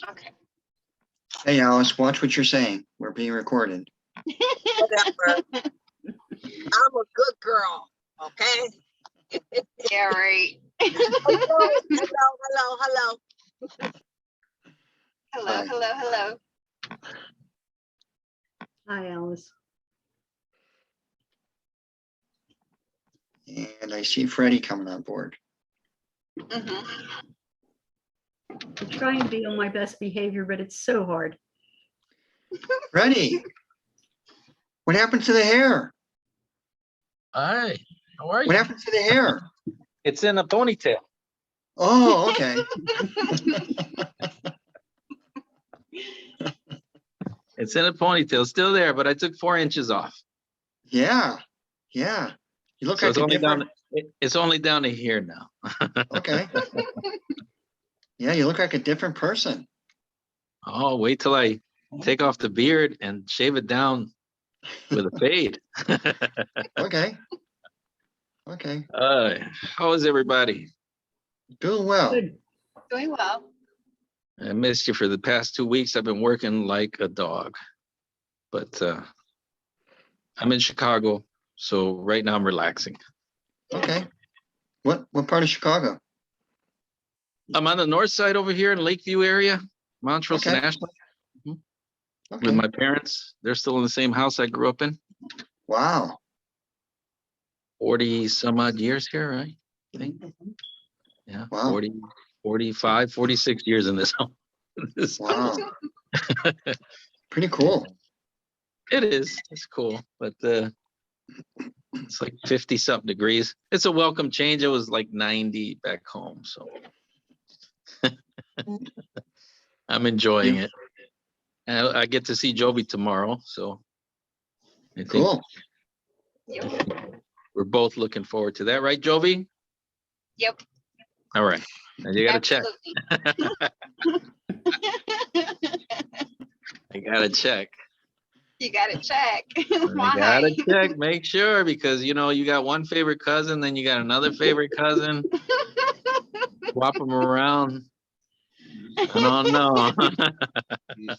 Okay. Hey, Alice, watch what you're saying. We're being recorded. Whatever. I'm a good girl, okay? Yeah, right. Hello. Hello, hello. Hi, Alice. And I see Freddie coming on board. Mm-hmm. I try and be on my best behavior, but it's so hard. Freddie, what happened to the hair? Hi, how are What you? happened to the hair? It's in a ponytail. Oh, okay. It's in a ponytail, still there, but I took 4 inches off. Yeah. You look So like it's a only different. it's only down to here now. Okay. Yeah, you look like a different person. Oh, wait till I take off the beard and shave it down with a fade. Okay. How is everybody? Doing well. Good. Doing well. I missed you for the past 2 weeks. I've been working like a dog, but I'm in Chicago, so right now I'm relaxing. Okay. What part of Chicago? I'm on the north side over here in Lakeview area, Montrose and Okay. Ashland, with Okay. my parents. They're still in the same house I grew up in. Wow. 40 some odd years here, right? I think. Yeah, Wow. 40, 45, 46 years in this home. Wow. Pretty cool. It is. It's cool, but it's like 50 something degrees. It's a welcome change. It was like 90 back home, so I'm enjoying it. And I get to see Joby tomorrow, so I think Cool. Yep. we're both looking forward to that, right, Joby? Yep. All right. Now you got to check. I got to check. You got to check. I Why? gotta check, make sure, because you got one favorite cousin, then you got another favorite cousin. Swap them around. I don't know.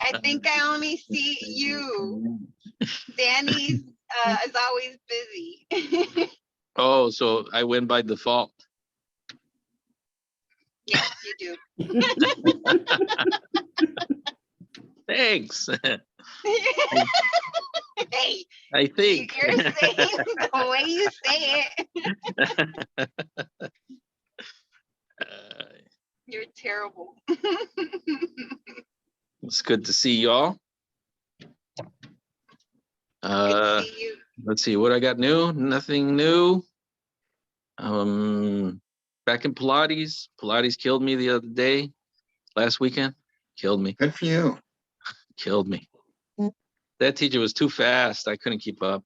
I think I only see you. Danny's is always busy. Oh, so I win by default. Yes, you do. Thanks. Hey, I think. you're saying the way you say it. You're terrible. It's good to see y'all. Good to see you. Let's see what I got new. Nothing new. Back in Pilates. Pilates killed me the other day. Last weekend. Killed me. Good for you. Killed me. That teacher was too fast. I couldn't keep up.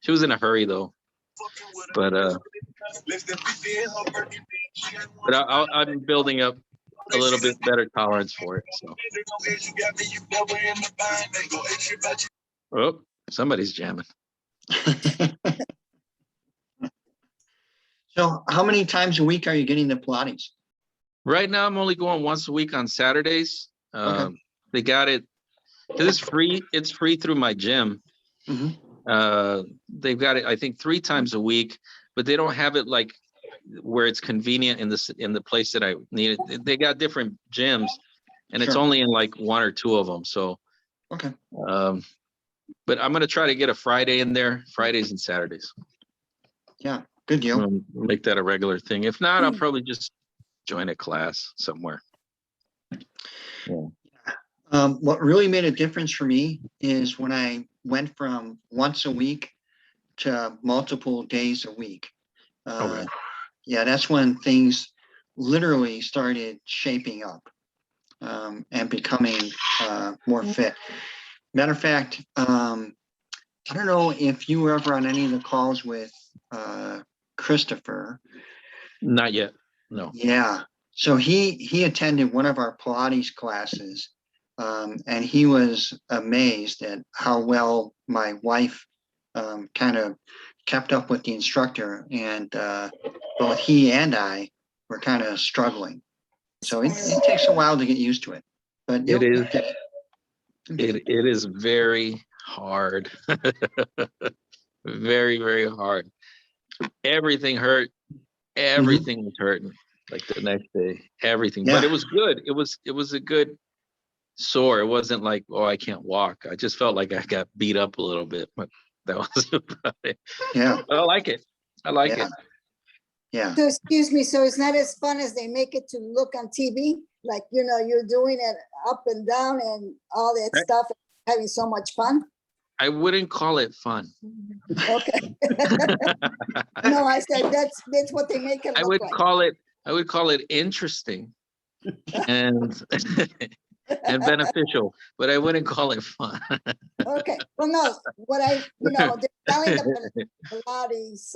She was in a hurry though. But I'm building up a little bit better tolerance for it. So. Oh, somebody's jamming. So how many times a week are you getting the Pilates? Right now, I'm only going once a week on Saturdays. Okay. They got it because it's free. It's free through my gym. Mm-hmm. They've got it, I think, 3 times a week, but they don't have it like where it's convenient in the place that I need it. They got different gyms, and it's Sure. only in like 1 or 2 of them. So, Okay. but I'm gonna try to get a Friday in there, Fridays and Saturdays. Yeah. Good deal. Make that a regular thing. If not, I'll probably just join a class somewhere. Yeah. What really made a difference for me is when I went from once a week to multiple days a week. Okay. Yeah, that's when things literally started shaping up and becoming more fit. Matter of fact, I don't know if you were ever on any of the calls with Christopher. Not yet. No. Yeah. So he attended one of our Pilates classes, and he was amazed at how well my wife kind of kept up with the instructor, and both he and I were kind of struggling. So it takes a while to get used to it. but It is. okay. It is very hard. Very, very hard. Everything hurt. Everything was hurting. Like the next day, everything. But Yeah. it was good. It was a good sore. It wasn't like, oh, I can't walk. I just felt like I got beat up a little bit. But that was about it. Yeah. But I like it. I like Yeah. it. Yeah. So excuse me, so it's not as fun as they make it to look on TV? Like, you know, you're doing it up and down and all that Right. stuff, having so much fun? I wouldn't call it fun. Okay. No, I said that's what they make it I look would like. call it interesting and and beneficial, but I wouldn't call it fun. Okay, well, no, they're selling the Pilates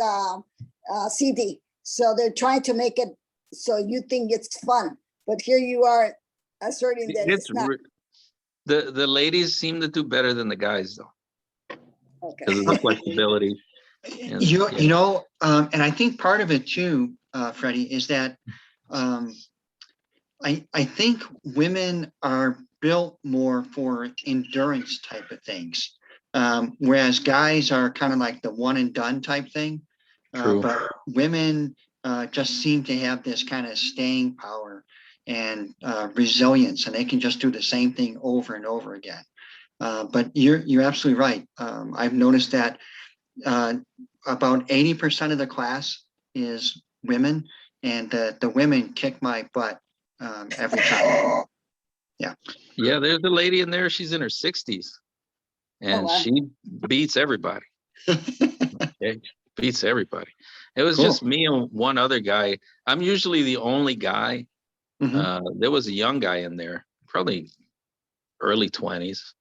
CD. So they're trying to make it so you think it's fun, but here you are asserting that it's not. The ladies seem to do better than the guys though, because of Okay. the flexibility. And, You yeah. know, and I think part of it too, Freddie, is that I think women are built more for endurance type of things, whereas guys are kind of like the one and done type thing. True. But women just seem to have this kind of staying power and resilience, and they can just do the same thing over and over again. But you're absolutely right. I've noticed that about 80% of the class is women, and the women kick my butt every time. Yeah, there's a lady in there. She's in her 60s, and wow. she beats everybody. Okay? Beats everybody. It was Cool. just me and one other guy. I'm usually the only guy. Mhm, There was a young guy in there, probably early 20s.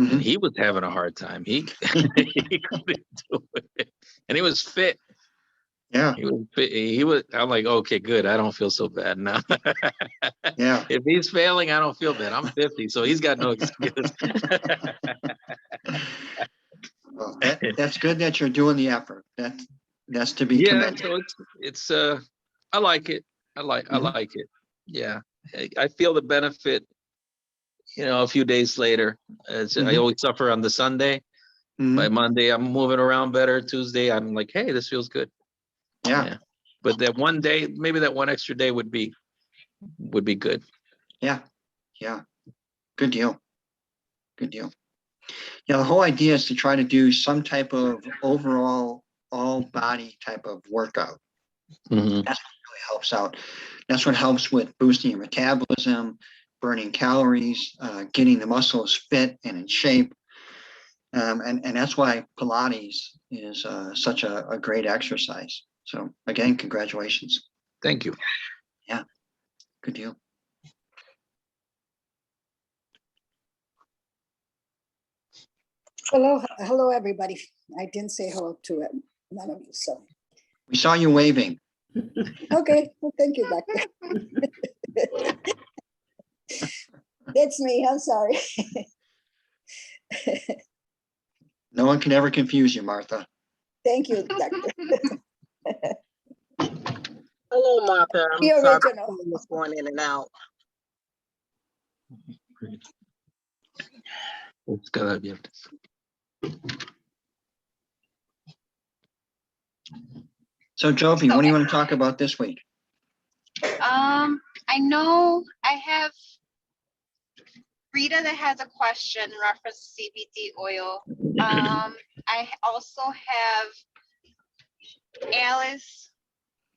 mhm. And he was having a hard time. He couldn't do it, and he was fit. Yeah, He was fit. I'm like, okay, good. I don't feel so bad now. yeah. If he's failing, I don't feel bad. I'm 50, so he's got no excuse. Well, that's good that you're doing the effort. That's to be Yeah, commended. so it's I like it. I Mhm. like it. Yeah, I feel the benefit. A few days later, I Mhm. always suffer on the Sunday. By Mhm. Monday, I'm moving around better. Tuesday, I'm like, hey, this feels good. Yeah, Yeah. But that one day, maybe that one extra day would be good. yeah, yeah. Good deal. Good deal. Yeah, the whole idea is to try to do some type of overall all body type of workout. Mhm. That's what really helps out. That's what helps with boosting your metabolism, burning calories, getting the muscles fit and in shape. And that's why Pilates is such a great exercise. So again, congratulations. Thank you. Yeah, good deal. Hello, everybody. I didn't say hello to none of you, so. We saw you waving. Okay, well, thank you, doctor. That's me, I'm sorry. No one can ever confuse you, Martha. Thank you, doctor. Hello, Martha. I'm The sorry, my original. phone was going in and out. It's gotta be. So Jovi, what do you want to talk about this week? I know I have Rita that has a question in reference to CBD oil. I also have Alice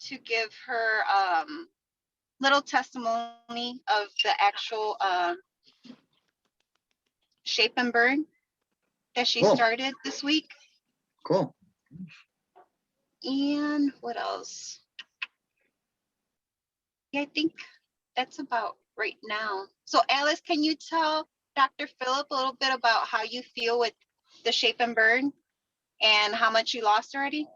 to give her little testimony of the actual shape and burn that she Cool. started this week. Cool. And what else? Yeah, I think that's about right now. So Alice, can you tell Dr. Phillip a little bit about how you feel with the shape and burn and how much you lost already?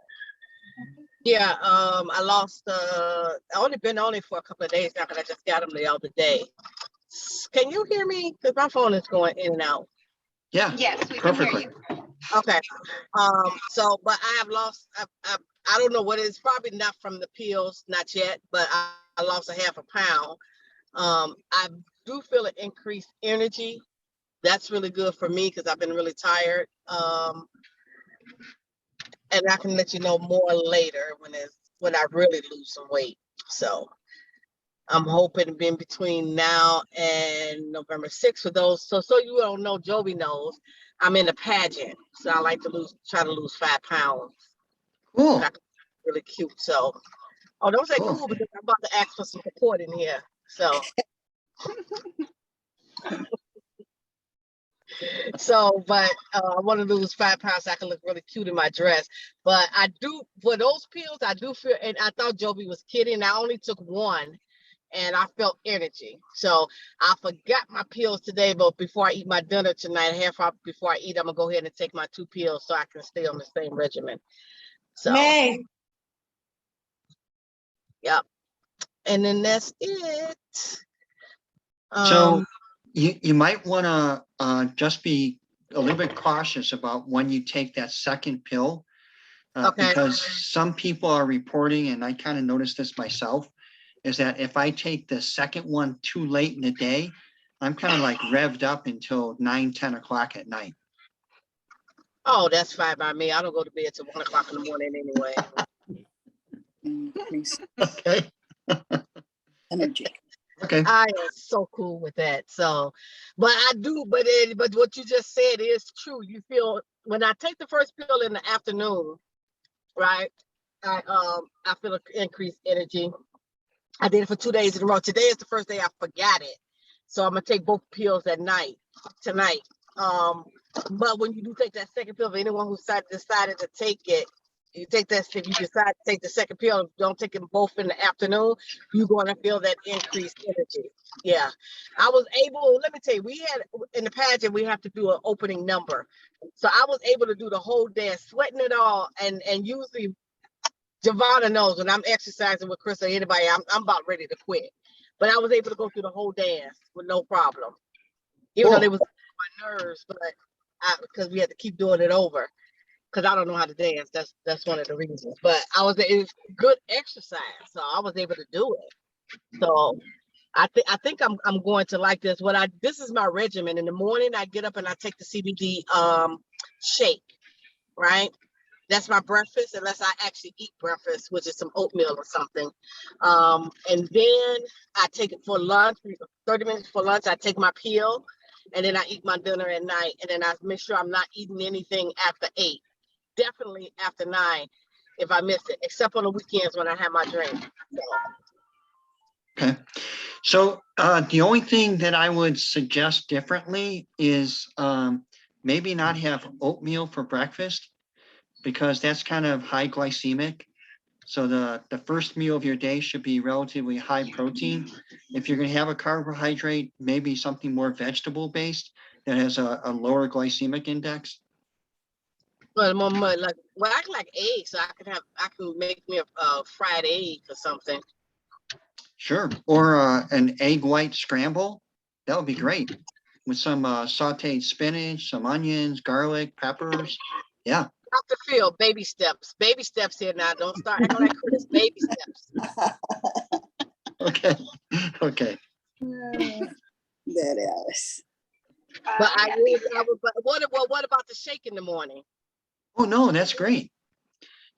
Yeah, I lost, I only been on it for a couple of days now because I just got them the other day. Can you hear me? Because my phone is going in and out. Yeah, Yes, we can hear perfectly. you. Okay. So, but I have lost, I don't know what it is, probably not from the pills, not yet, but I lost a half a pound. do feel an increased energy. That's really good for me because I've been really tired. And I can let you know more later when I really lose some weight. So I'm hoping in between now and November 6th for those. So you don't know, Joby knows, I'm in a pageant. So I like to try to lose 5 pounds. Cool. That's really cute. So, oh, don't say Cool. cool because I'm about to ask for some support in here. So. But I want to lose 5 pounds so I can look really cute in my dress. But I do, for those pills, I do feel, and I thought Joby was kidding. I only took one and I felt energy. So I forgot my pills today, but before I eat my dinner tonight, before I eat, I'm gonna go ahead and take my 2 pills so I can stay on the same regimen. So, May, yep. And then that's it. So you might want to just be a little bit cautious about when you take that second pill, Okay. because some people are reporting, and I kind of noticed this myself, is that if I take the second one too late in the day, I'm kind of like revved up until 9-10 o'clock at night. Oh, that's fine by me. I don't go to bed till 1 o'clock in the morning anyway. increase Okay. energy. Okay. I am so cool with that. So, but what you just said is true. You feel when I take the first pill in the afternoon, right? I feel increased energy. I did it for 2 days in a row. Today is the first day I forgot it. So I'm gonna take both pills at night tonight. But when you do take that second pill, for anyone who decided to take it, you take that, if you decide to take the second pill, don't take them both in the afternoon, you're going to feel that increased energy. Yeah. I was able, let me tell you, we had in the pageant, we have to do an opening number. So I was able to do the whole dance, sweating it all. And usually Javonna knows when I'm exercising with Chris or anybody, I'm about ready to quit. But I was able to go through the whole dance with no problem. Even though they was on my nerves, but because we had to keep doing it over. Because I don't know how to dance. That's one of the reasons. But it was good exercise, so I was able to do it. So I think I'm going to like this. This is my regimen. In the morning, I get up and I take the CBD shake. Right, that's my breakfast, unless I actually eat breakfast, which is some oatmeal or something. And then I take it for lunch. 30 minutes for lunch, I take my pill, and then I eat my dinner at night. And then I make sure I'm not eating anything after 8. Definitely after 9 if I miss it, except on the weekends when I have my drink. Okay. So the only thing that I would suggest differently is maybe not have oatmeal for breakfast, because that's kind of high glycemic. So the first meal of your day should be relatively high protein. If you're going to have a carbohydrate, maybe something more vegetable based that has a lower glycemic index. But more like, well, I like eggs, so I can make me a fried egg or something. Sure. Or an egg white scramble. That would be great, with some sauteed spinach, some onions, garlic, peppers. Yeah. Dr. Phil, baby steps. Baby steps here now. Don't start acting like Chris. Baby steps. Okay. Okay. That is. But but what about the shake in the morning? Oh no, that's great.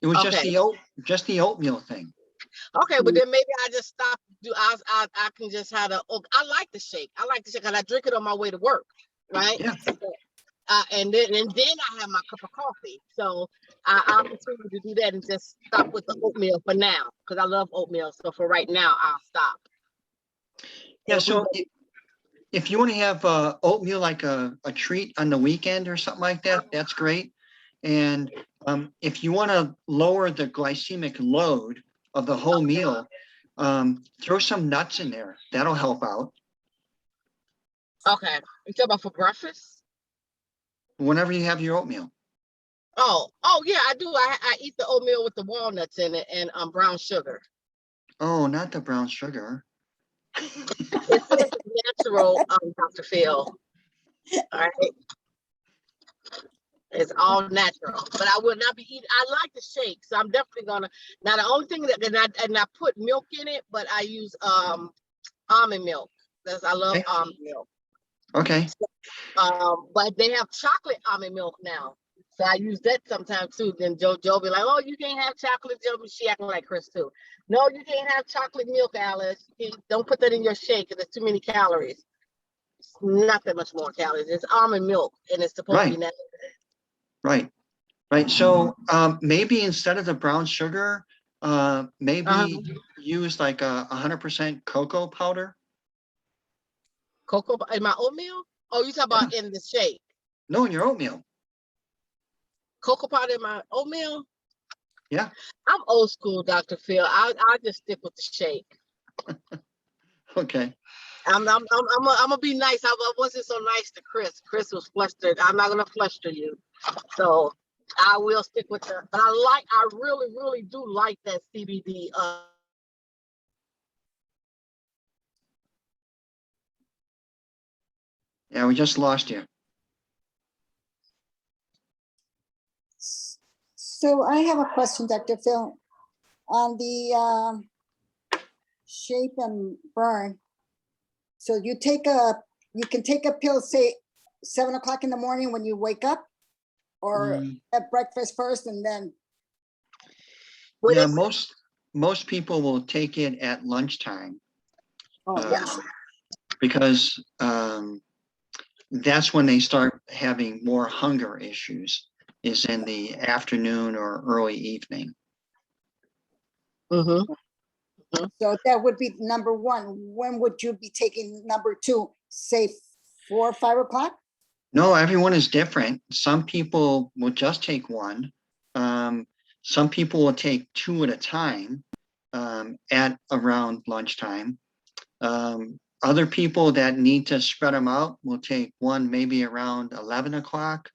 It was Okay. just the oatmeal thing. Okay, but then maybe I just stop. I can just have I like the shake. I like the shake because I drink it on my way to work, right? Yeah. And then I have my cup of coffee. So I'll continue to do that and just stop with the oatmeal for now because I love oatmeal. So for right now, I'll stop. Yeah. So if you want to have oatmeal like a treat on the weekend or something like that, that's great. And if you want to lower the glycemic load of the whole meal, throw some nuts in there. That'll help out. Okay. You talking about for breakfast? Whenever you have your oatmeal. Oh yeah, I do. I eat the oatmeal with the walnuts in it and brown sugar. Oh, not the brown sugar. It's natural, Dr. Phil. All right. It's all natural, but I will not be eating. I like the shake, so I'm definitely gonna. Now the only thing that I put milk in it, but I use almond milk. That's, I love Okay. almond milk. Okay. But they have chocolate almond milk now. So I use that sometimes too. Then Joe be like, oh, you can't have chocolate. She acting like Chris too. No, you can't have chocolate milk, Alice. Don't put that in your shake because there's too many calories. It's not that much more calories. It's almond milk and it's supposed to be Right. natural. Right. Right. So maybe instead of the brown sugar, maybe use like 100% cocoa powder. Cocoa in my oatmeal? Oh, you talking about in the shake? No, in your oatmeal. Cocoa powder in my oatmeal? Yeah. I'm old school, Dr. Phil. I'll just stick with the shake. Okay. I'm gonna be nice. I wasn't so nice to Chris. Chris was flustered. I'm not gonna fluster you. So I will stick with the, but I really, really do like that CBD. Yeah, we just lost you. So I have a question, Dr. Phil, on the shape and burn. So you can take a pill, say 7 o'clock in the morning when you wake up, or at breakfast first and then. Yeah, most people will take it at lunchtime. Oh, yes. Because that's when they start having more hunger issues, is in the afternoon or early evening. So that would be number one. When would you be taking number two? Say 4 or 5 o'clock? No, everyone is different. Some people will just take one. Some people will take 2 at a time at around lunchtime. Other people that need to spread them out will take one maybe around 11 o'clock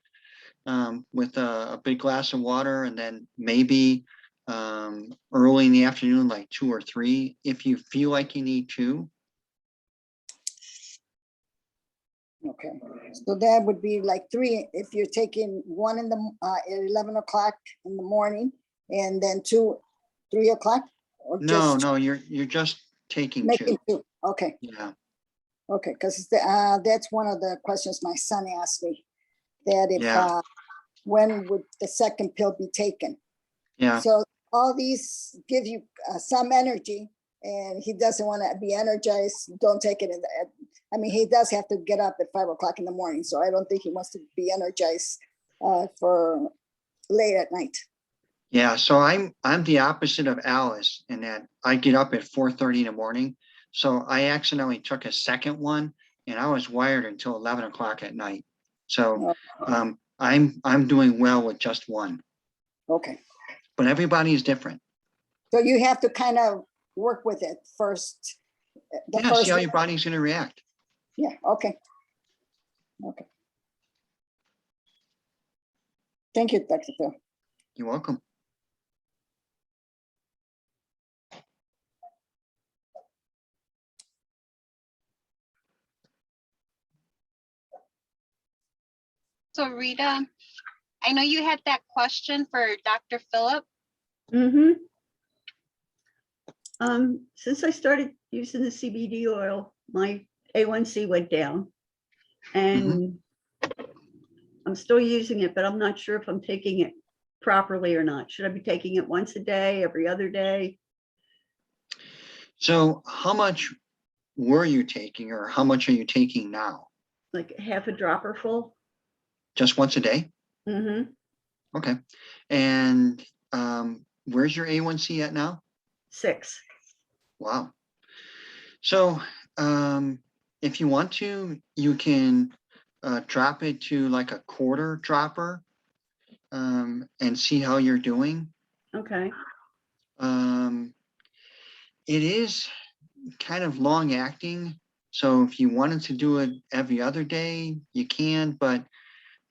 with a big glass of water, and then maybe early in the afternoon, like 2 or 3, if you feel like you need 2. Okay, so that would be like 3 if you're taking one in the at 11 o'clock in the morning, and then 2, 3 o'clock. Or No, just no, you're just taking 2. making 2. Okay, Yeah. okay, because that's one of the questions my son asked me. That if Yeah. when would the second pill be taken? Yeah. So all these give you some energy, and he doesn't want to be energized. Don't take it in the. I mean, he does have to get up at 5 o'clock in the morning, so I don't think he wants to be energized for late at night. Yeah, so I'm the opposite of Alice in that I get up at 4:30 in the morning. So I accidentally took a second one, and I was wired until 11 o'clock at night. So I'm doing well with just one. Okay. But everybody is different. So you have to kind of work with it first. Yeah, see how your body's going to react. Yeah. Okay. Okay. Thank you, Dr. Phil. You're welcome. So Rita, I know you had that question for Dr. Phillip. Since I started using the CBD oil, my A1C went down, and I'm still using it, but I'm not sure if I'm taking it properly or not. Should I be taking it once a day, every other day? So how much were you taking, or how much are you taking now? Like half a dropper full? Just once a day? Okay. And where's your A1C at now? 6. Wow. So if you want to, you can drop it to like a quarter dropper and see how you're doing. Okay. It is kind of long acting. So if you wanted to do it every other day, you can, but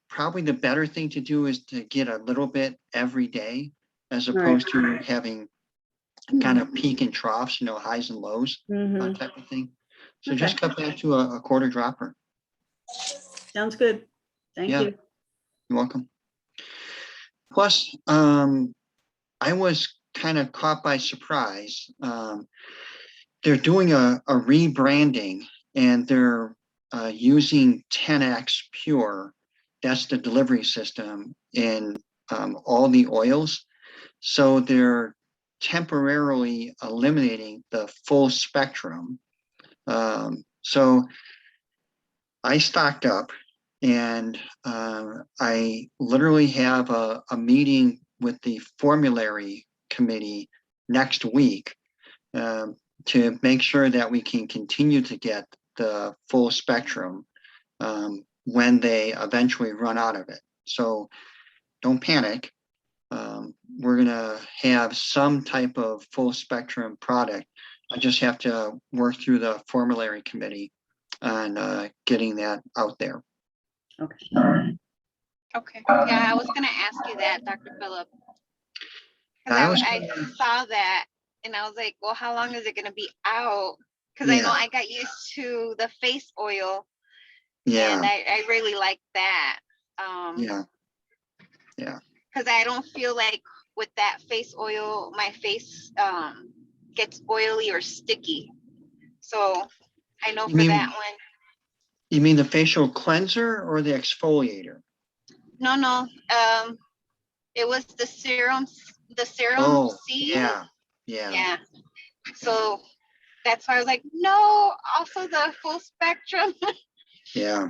probably the better thing to do is to get a little bit every day, as opposed to having kind of peak and troughs, highs and lows type of thing. So just cut back to a quarter dropper. Sounds good. Thank you. You're welcome. Plus, I was kind of caught by surprise. They're doing a rebranding, and they're using 10x Pure. That's the delivery system in all the oils. So they're temporarily eliminating the full spectrum. So I stocked up, and I literally have a meeting with the formulary committee next week to make sure that we can continue to get the full spectrum when they eventually run out of it. So don't panic. We're going to have some type of full spectrum product. I just have to work through the formulary committee on getting that out there. Okay. Okay. Yeah, I was gonna ask you that, Dr. Phillip, because I saw that and I was like, well, how long is it gonna be out? Because I know Yeah. I got used to the face oil, Yeah. and I really like that. Yeah. Because I don't feel like with that face oil, my face gets oily or sticky. So I know You for mean that one. you mean the facial cleanser or the exfoliator? No. It was the serum Oh, C. yeah. Yeah. So that's why I was like, no, also the full spectrum. Yeah.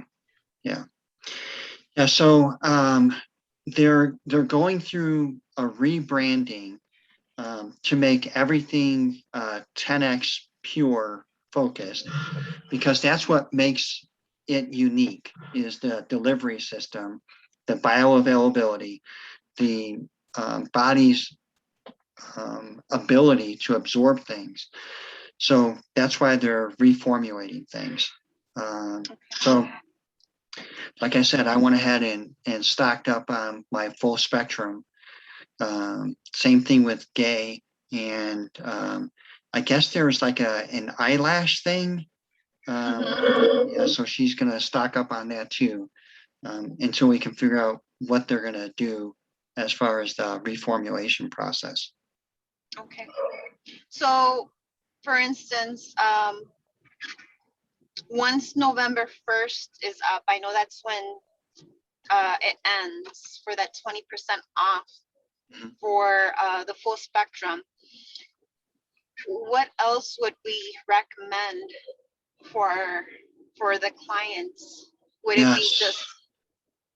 So they're going through a rebranding to make everything 10x Pure focused, because that's what makes it unique, is the delivery system, the bioavailability, the body's ability to absorb things. So that's why they're reformulating things. So like I said, I went ahead and stocked up on my full spectrum. Same thing with Gay. And I guess there's like an eyelash thing. Yeah, so she's going to stock up on that too, until we can figure out what they're going to do as far as the reformulation process. Okay. So, for instance, once November 1st is up, I know that's when it ends for that 20% off for the full spectrum. What else would we recommend for the clients? Would it be just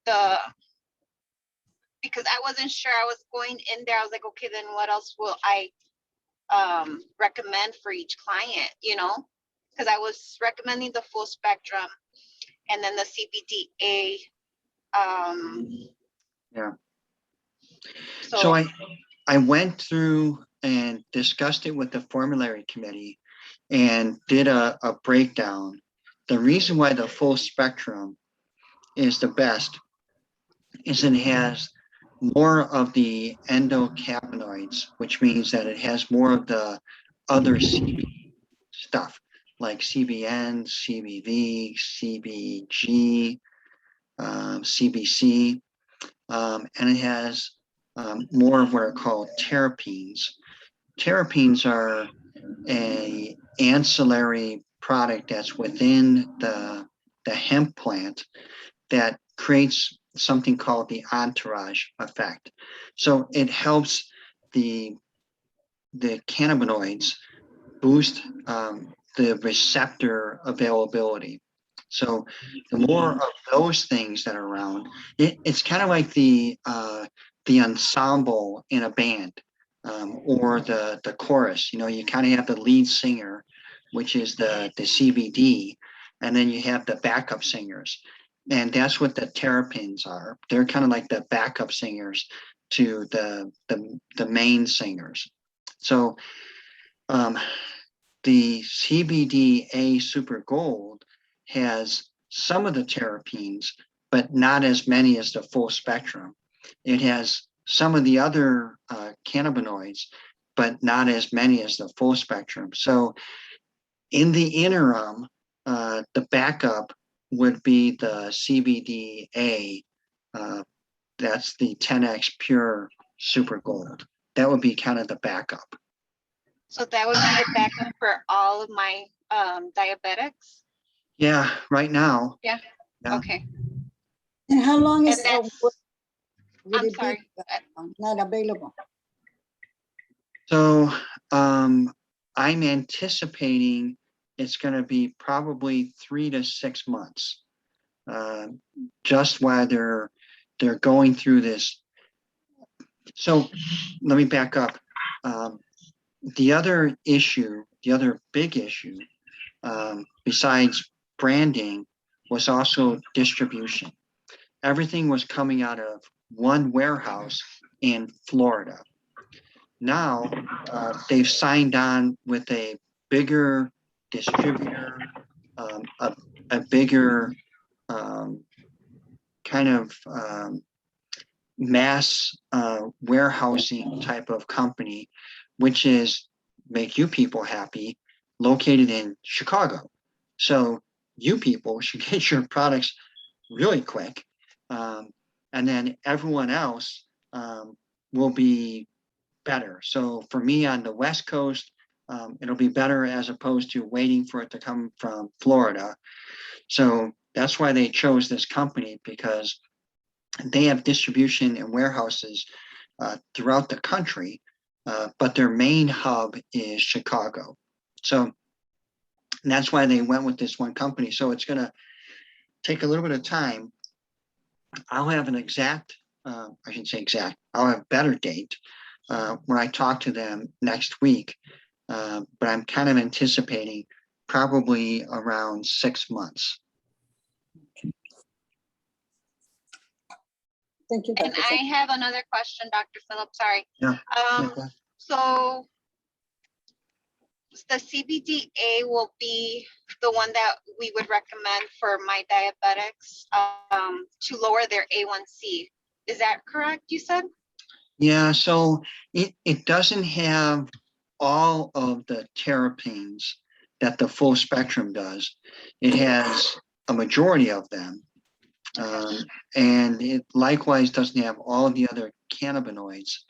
the, because I wasn't sure, I was going in there, I was like, okay, then what else will I recommend for each client, because I was recommending the full spectrum and then the CBDA. Yeah. So So I went through and discussed it with the formulary committee and did a breakdown. The reason why the full spectrum is the best is it has more of the endocannabinoids, which means that it has more of the other CBD stuff like CBN, CBV, CBG, CBC, and it has more of what are called terpenes. Terpenes are an ancillary product that's within the hemp plant that creates something called the entourage effect. So it helps the cannabinoids boost the receptor availability. So the more of those things that are around, it's kind of like the ensemble in a band, or the chorus. You kind of have the lead singer, which is the CBD, and then you have the backup singers. And that's what the terpenes are. They're kind of like the backup singers to the main singers. So the CBDA Super Gold has some of the terpenes, but not as many as the full spectrum. It has some of the other cannabinoids, but not as many as the full spectrum. So in the interim, the backup would be the CBDA. That's the 10x Pure Super Gold. That would be kind of the backup. that would be the backup for all of my diabetics. Yeah, right now. Yeah. Yeah. Okay. And how long And is, that's, would I'm it be sorry. not available? So I'm anticipating it's going to be probably 3 to 6 months, just while they're going through this. So let me back up. The other issue, the other big issue, besides branding, was also distribution. Everything was coming out of one warehouse in Florida. Now they've signed on with a bigger distributor, a bigger kind of mass warehousing type of company, which is Make You People Happy, located in Chicago. So you people should get your products really quick. And then everyone else will be better. So for me on the West Coast, it'll be better as opposed to waiting for it to come from Florida. So that's why they chose this company, because they have distribution and warehouses throughout the country, but their main hub is Chicago. So that's why they went with this one company. So it's going to take a little bit of time. I'll have an exact, I shouldn't say exact, I'll have a better date when I talk to them next week. But I'm kind of anticipating probably around 6 months. Thank you, And Dr. I Phil. have another question, Dr. Phillips, sorry. Yeah. So the CBDA will be the one that we would recommend for my diabetics to lower their A1C. Is that correct, you said? Yeah, so it doesn't have all of the terpenes that the full spectrum does. It has a majority of them. And it likewise doesn't have all of the other cannabinoids.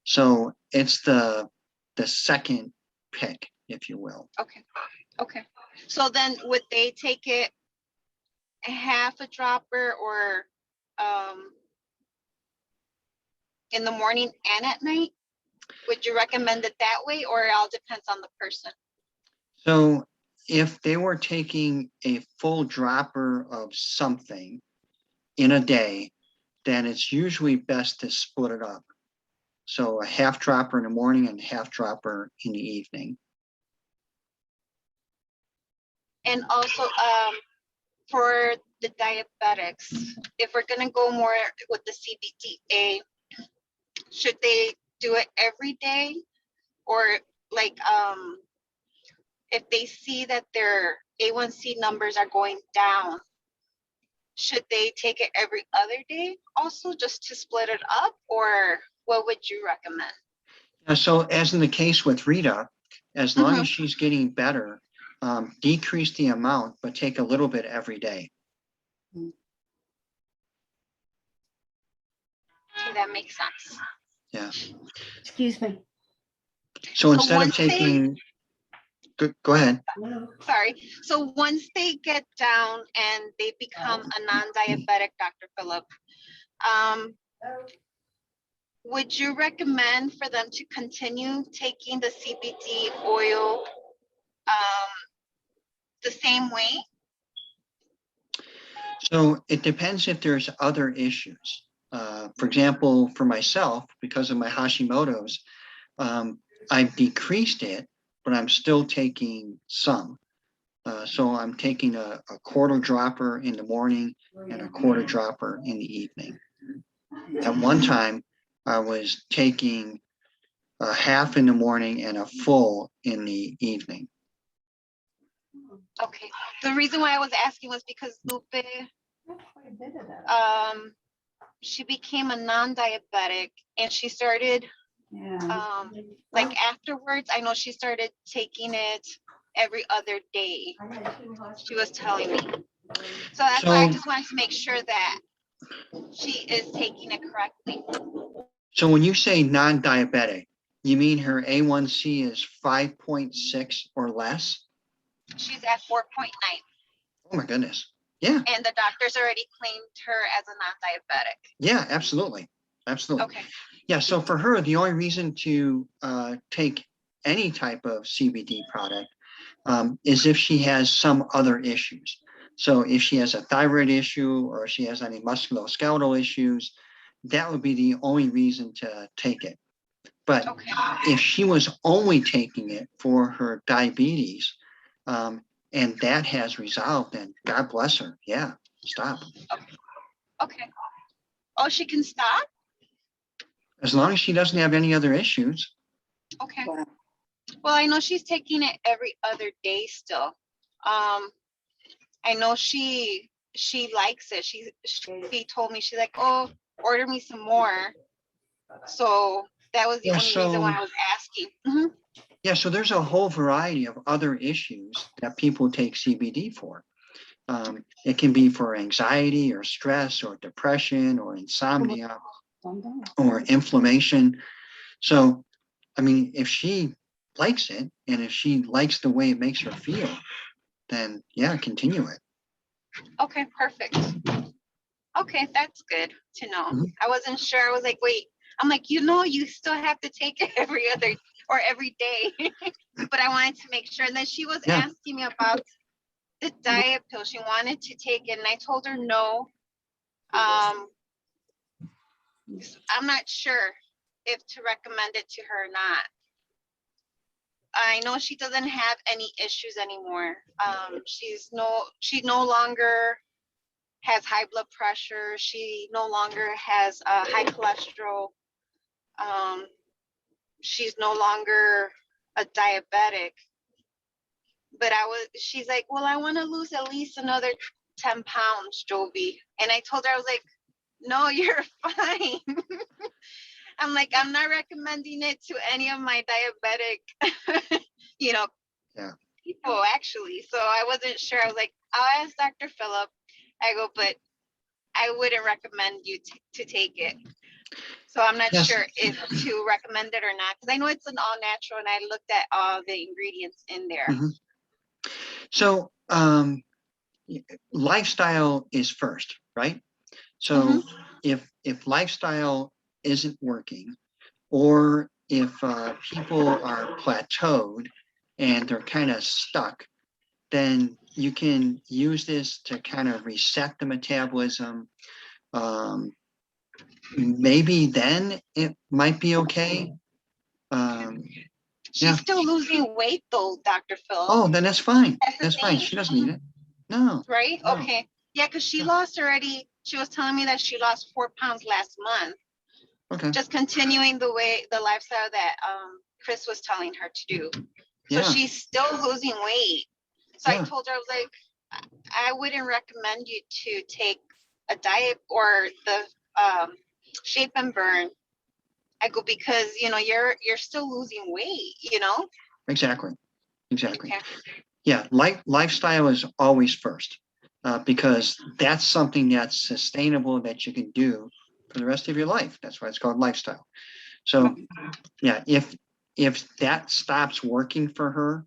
So it's the second pick, if you will. Okay, okay. So then would they take it a half a dropper or in the morning and at night? Would you recommend it that way, or it all depends on the person? So if they were taking a full dropper of something in a day, then it's usually best to split it up. So a half dropper in the morning and half dropper in the evening. And also for the diabetics, if we're gonna go more with the CBDA, should they do it every day? Or like if they see that their A1C numbers are going down, should they take it every other day also, just to split it up? Or what would you recommend? So as in the case with Rita, as long as she's getting better, decrease the amount, but take a little bit every day. Okay, that makes sense. Yeah. Excuse me. So instead of once they- taking, go ahead. Sorry. So once they get down and they become a non-diabetic, Dr. Phillip, would you recommend for them to continue taking the CBD oil the same way? So it depends if there's other issues. For example, for myself, because of my Hashimoto's, I've decreased it, but I'm still taking some. So I'm taking a quarter dropper in the morning and a quarter dropper in the evening. At one time, I was taking a half in the morning and a full in the evening. Okay. The reason why I was asking was because Lupe, she became a non-diabetic and she started, like afterwards, I know she started taking it every other day. She was telling me. So that's why I just wanted to make sure that she is taking it correctly. So when you say non-diabetic, you mean her A1C is 5.6 or less? She's at 4.9. Oh my goodness. Yeah, And the doctors already claimed her as a non-diabetic. yeah, absolutely. Absolutely. Okay. Yeah, so for her, the only reason to take any type of CBD product is if she has some other issues. So if she has a thyroid issue or if she has any musculoskeletal issues, that would be the only reason to take it. But Okay. if she was only taking it for her diabetes, and that has resolved, then God bless her. Yeah, stop. Okay. Oh, she can stop? As long as she doesn't have any other issues. Okay. Wow. Well, I know she's taking it every other day still. I know she likes it. She told me, she's like, oh, order me some more. So that was the Yeah, only reason why so- I was asking. Mhm. Yeah, so there's a whole variety of other issues that people take CBD for. It can be for anxiety or stress or depression or insomnia or inflammation. So, I mean, if she likes it and if she likes the way it makes her feel, then yeah, continue it. Okay, perfect. Okay, that's good to know. Mhm. I wasn't sure. I was like, wait, I'm like, you still have to take it every other or every day. But I wanted to make sure. And then she was Yeah. asking me about the diet pill. She wanted to take it, and I told her no. I'm not sure if to recommend it to her or not. I know she doesn't have any issues anymore. She no longer has high blood pressure. She no longer has high cholesterol. Um, she's no longer a diabetic. But she's like, well, I want to lose at least another 10 pounds, Joby. And I told her, I was like, no, you're fine. I'm like, I'm not recommending it to any of my diabetic, Yeah. people actually. So I wasn't sure. I was like, I'll ask Dr. Phillip. I go, but I wouldn't recommend you to take it. So I'm not Yes. sure if to recommend it or not, because I know it's an all natural and I looked at all the ingredients in there. Mhm. So lifestyle is first, right? So if lifestyle isn't working, or if people are plateaued and they're kind of stuck, then you can use this to kind of reset the metabolism. Maybe then it might be okay. She's Yeah. still losing weight though, Dr. Phil. Oh, then that's fine. That's the That's fine. thing. She doesn't need it. No. Right? No. Okay. Yeah, because she Yeah. lost already. She was telling me that she lost 4 pounds last month, Okay. just continuing the lifestyle that Chris was telling her to do. So Yeah. she's still losing weight. So I Yeah. told her, I was like, I wouldn't recommend you to take a diet or the shape and burn. I go, because you're still losing weight. Exactly. Exactly. Okay. Yeah. Lifestyle is always first, because that's something that's sustainable that you can do for the rest of your life. That's why it's called lifestyle. So yeah, if that stops working for her,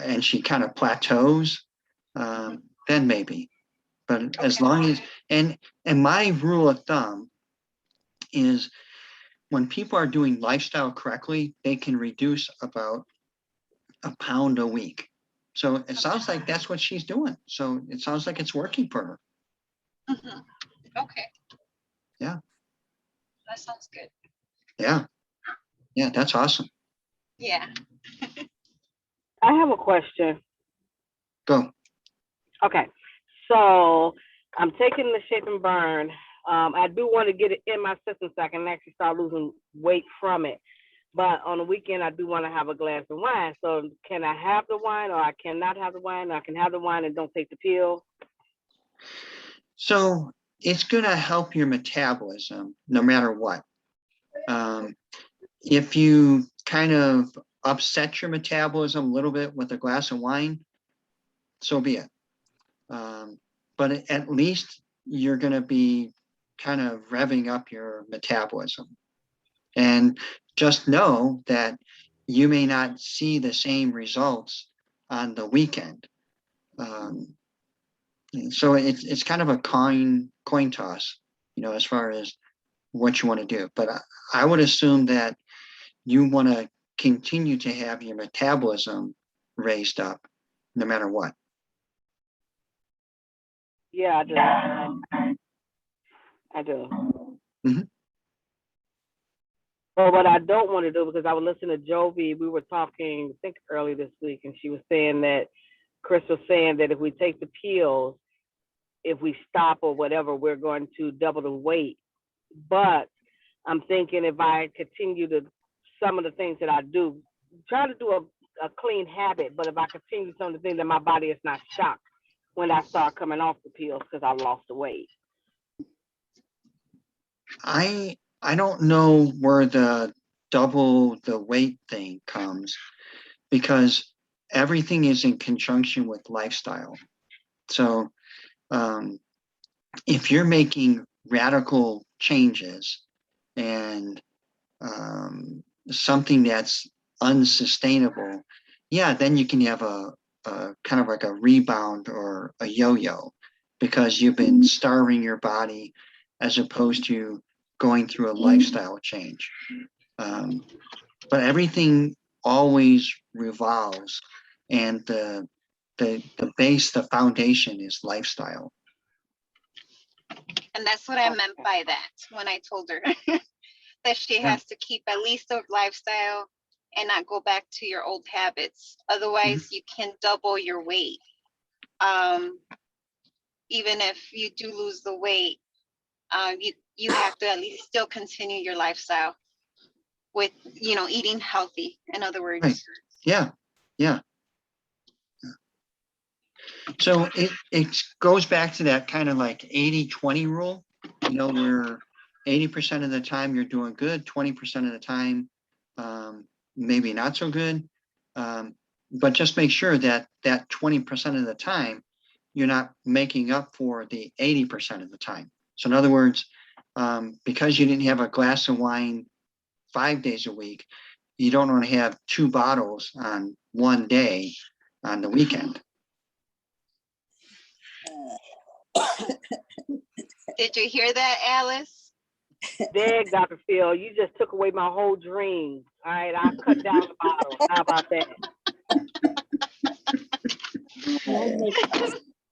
and she kind of plateaus, then maybe. But as Okay. long as and my rule of thumb is when people are doing lifestyle correctly, they can reduce about a pound a week. So it sounds like that's what she's doing. So it sounds like it's working for her. Mhm. Okay. Yeah. That sounds good. Yeah. Yeah, that's awesome. Yeah. I have a question. Go. Okay, so I'm taking the shape and burn. I do want to get it in my system so I can actually start losing weight from it. But on the weekend, I do want to have a glass of wine. So can I have the wine, or I cannot have the wine? Or I can have the wine and don't take the pill? So it's going to help your metabolism no matter what. If you kind of upset your metabolism a little bit with a glass of wine, so be it. But at least you're going to be kind of revving up your metabolism. And just know that you may not see the same results on the weekend. So it's kind of a coin toss, as far as what you want to do. But I would assume that you want to continue to have your metabolism raised up no matter what. Yeah, I do. Mhm. But what I don't want to do, because I was listening to Jovi, we were talking, I think early this week, and she was saying that, Chris was saying that if we take the pills, if we stop or whatever, we're going to double the weight. But I'm thinking if I continue to some of the things that I do, try to do a clean habit, but if I continue some of the things, that my body is not shocked when I start coming off the pills because I lost the weight. I don't know where the double the weight thing comes, because everything is in conjunction with lifestyle. So if you're making radical changes and something that's unsustainable, yeah, then you can have a kind of like a rebound or a yo-yo, because you've been starving your body as opposed to going through a lifestyle change. But everything always revolves, and the base, the foundation is lifestyle. And that's what I meant by that when I told her that she has to keep at least a lifestyle and not go back to your old habits. Otherwise, you can double your weight. Even if you do lose the weight, you have to at least still continue your lifestyle with, eating healthy, in other words. Right. Yeah. So it goes back to that kind of like 80-20 rule, where 80% of the time you're doing good, 20% of the time maybe not so good. But just make sure that 20% of the time you're not making up for the 80% of the time. So in other words, because you didn't have a glass of wine 5 days a week, you don't want to have 2 bottles on one day on the weekend. Did you hear that, Alice? There, Dr. Phil, you just took away my whole dream. All right, I'll cut down the bottle. How about that?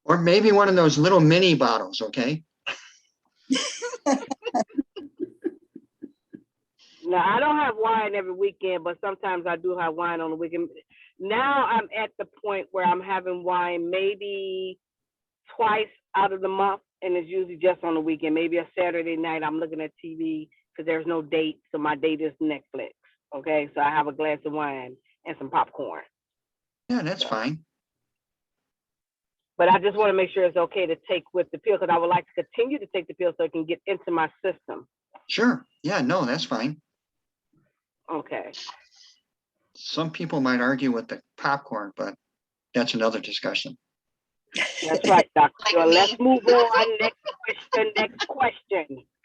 Or maybe one of those little mini bottles, okay? No, I don't have wine every weekend, but sometimes I do have wine on the weekend. Now I'm at the point where I'm having wine maybe twice out of the month, and it's usually just on the weekend. Maybe a Saturday night I'm looking at TV because there's no date, so my date is Netflix. Okay, so I have a glass of wine and some popcorn. Yeah, that's fine. But I just want to make sure it's okay to take with the pill, because I would like to continue to take the pill so it can get into my system. Sure. Yeah, no, that's fine. Okay. Some people might argue with the popcorn, but that's another discussion. That's right, Dr. Like Phil. me. Let's move on.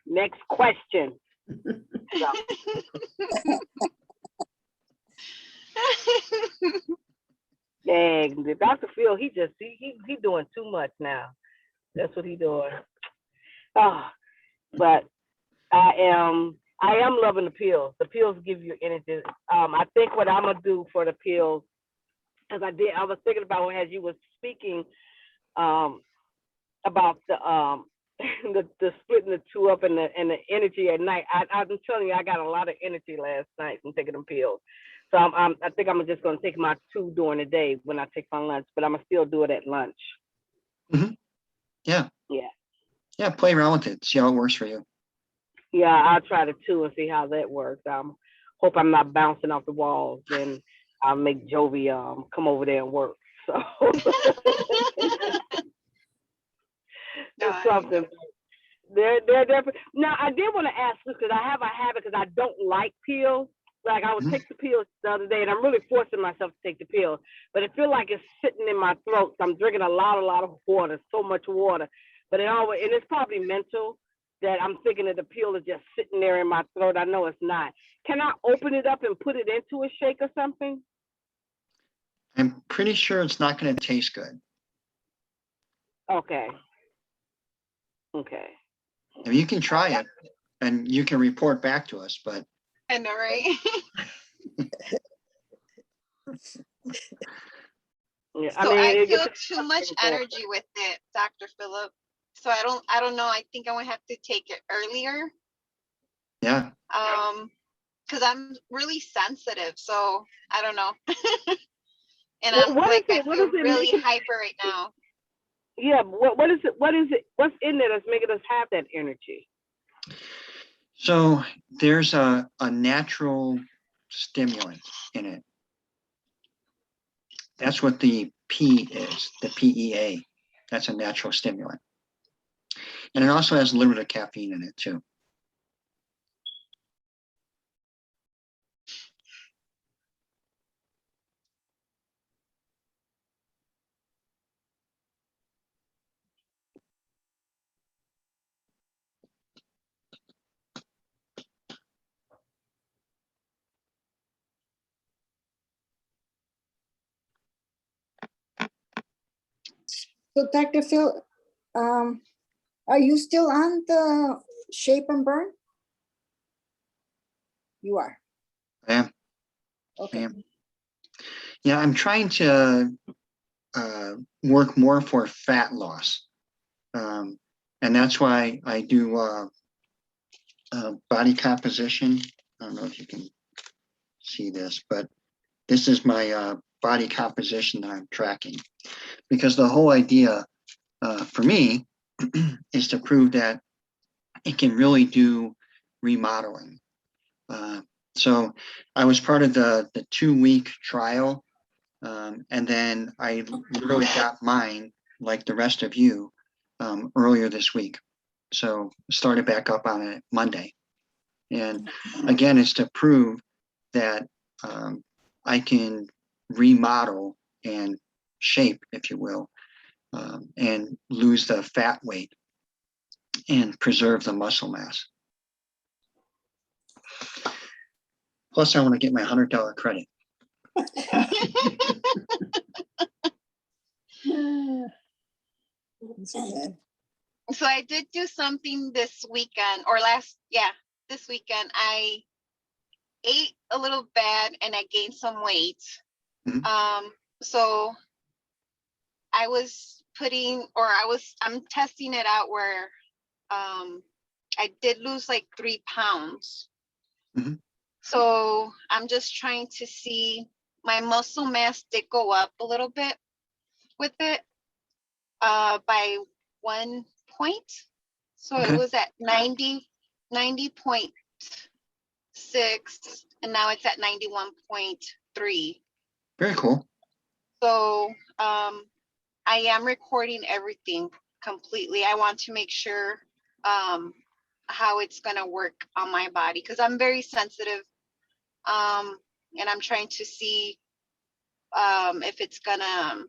Next question. So, dang, Dr. Phil, he doing too much now. That's what he doing. Oh, but I am loving the pills. The pills give you energy. I think what I'm gonna do for the pills, as I was thinking about as you were speaking, about the the splitting the two up and the energy at night. I'm telling you, I got a lot of energy last night from taking them pills. So I think I'm just gonna take my 2 during the day when I take my lunch, but I'm gonna still do it at lunch. Mm-hmm. Yeah. Yeah. Yeah, play around with it. See how it works for you. Yeah, I'll try the 2 and see how that works. Hope I'm not bouncing off the walls. Then I'll make Jovi come over there and work. So it's something. They're definitely. Now I did want to ask this because I have a habit because I don't like pills. Like I would take the pills the other day, and I'm really forcing myself to take the pills, but it feels like it's sitting in my throat. So I'm drinking a lot of water, so much water. But and it's probably mental that I'm thinking that the pill is just sitting there in my throat. I know it's not. Can I open it up and put it into a shake or something? I'm pretty sure it's not going to taste good. Okay. Okay. I mean, you can try it and you can report back to us, but I know, right? Yeah, So I it feel gets too much energy with it, Dr. Phillip. So I don't know. I think I would have to take it earlier. yeah. Because I'm really sensitive, so I don't know. And What- I'm what like, is I it? What feel is it really making- hyper right now. Yeah, what is it? What is it? What's in there that's making us have that energy? So there's a natural stimulant in it. That's what the P is, the PEA. That's a natural stimulant. And it also has a little bit of caffeine in it too. So Dr. Phil, um, are you still on the Shape and Burn? You are, I am. okay. am. Yeah, I'm trying to work more for fat loss. And that's why I do body composition. I don't know if you can see this, but this is my body composition that I'm tracking. Because the whole idea for me is to prove that it can really do remodeling. So I was part of the 2-week trial, and then I literally got mine, like the rest of you, earlier this week. So started back up on it Monday. And again, it's to prove that I can remodel and shape, if you will, and lose the fat weight and preserve the muscle mass. Plus, I want to get my $100 credit. That's bad. So I did do something this weekend this weekend. I ate a little bad and I gained some weight. Mhm. So I'm testing it out where I did lose like 3 pounds. Mhm. So I'm just trying to see, my muscle mass did go up a little bit with it by 1 point. So Okay. it was at 90.6 and now it's at 91.3. Very cool. So I am recording everything completely. I want to make sure how it's gonna work on my body because I'm very sensitive, and I'm trying to see if it's gonna.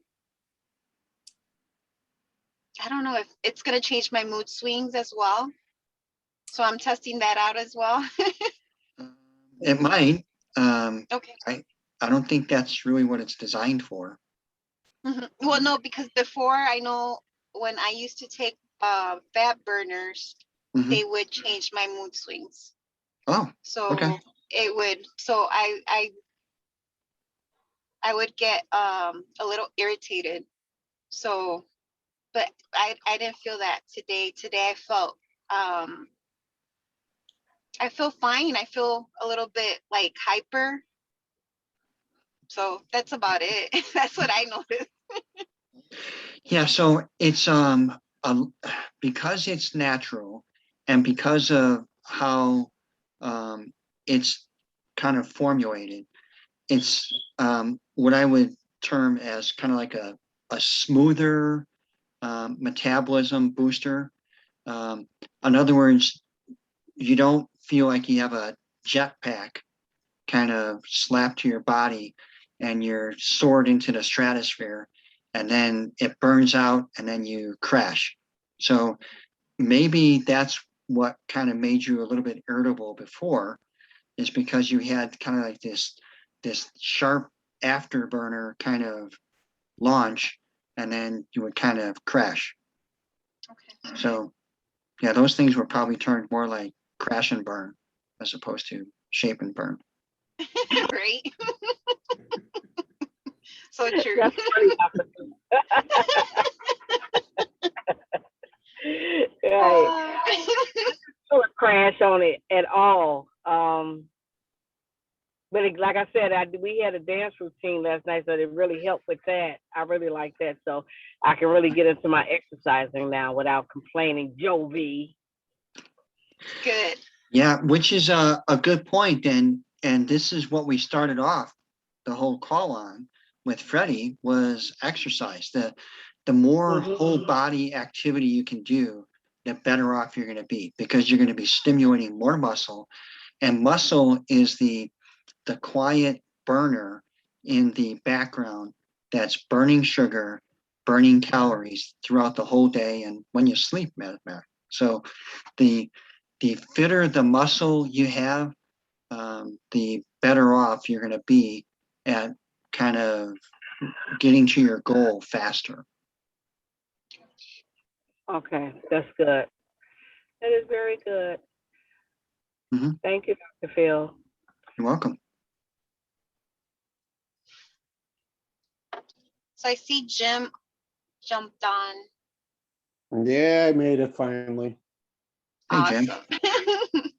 I don't know if it's gonna change my mood swings as well. So I'm testing that out as well. It might. Okay. I don't think that's really what it's designed for. Well, no, because before I know when I used to take fat burners, Mhm. they would change my mood swings. Oh, So okay. it would. So I would get a little irritated. So, but I didn't feel that today. Today I feel fine. I feel a little bit like hyper. So that's about it. That's what I noticed. Yeah, so it's because it's natural and because of how it's kind of formulated, it's what I would term as kind of like a smoother metabolism booster. In other words, you don't feel like you have a jetpack kind of slapped to your body and you're soared into the stratosphere and then it burns out and then you crash. So maybe that's what kind of made you a little bit irritable before, is because you had kind of like this sharp afterburner kind of launch and then you would kind of crash. So yeah, those things were probably turned more like crash and burn as opposed to shape and burn. Right? So true. That's funny. Right. Don't crash on it at all. But like I said, we had a dance routine last night, so it really helped with that. I really like that, so I can really get into my exercising now without complaining. Jovi. Good. Yeah, which is a good point. And this is what we started off the whole call on with Freddie was exercise. The more whole body activity you can do, the better off you're going to be because you're going to be stimulating more muscle. And muscle is the quiet burner in the background that's burning sugar, burning calories throughout the whole day and when you sleep, matter of fact. So the fitter the muscle you have, the better off you're going to be at kind of getting to your goal faster. Okay, that's good. That is very good. Thank you, Dr. Phil. You're welcome. So I see Jim jumped on. Yeah, I made it finally. Hey, Jim. Awesome.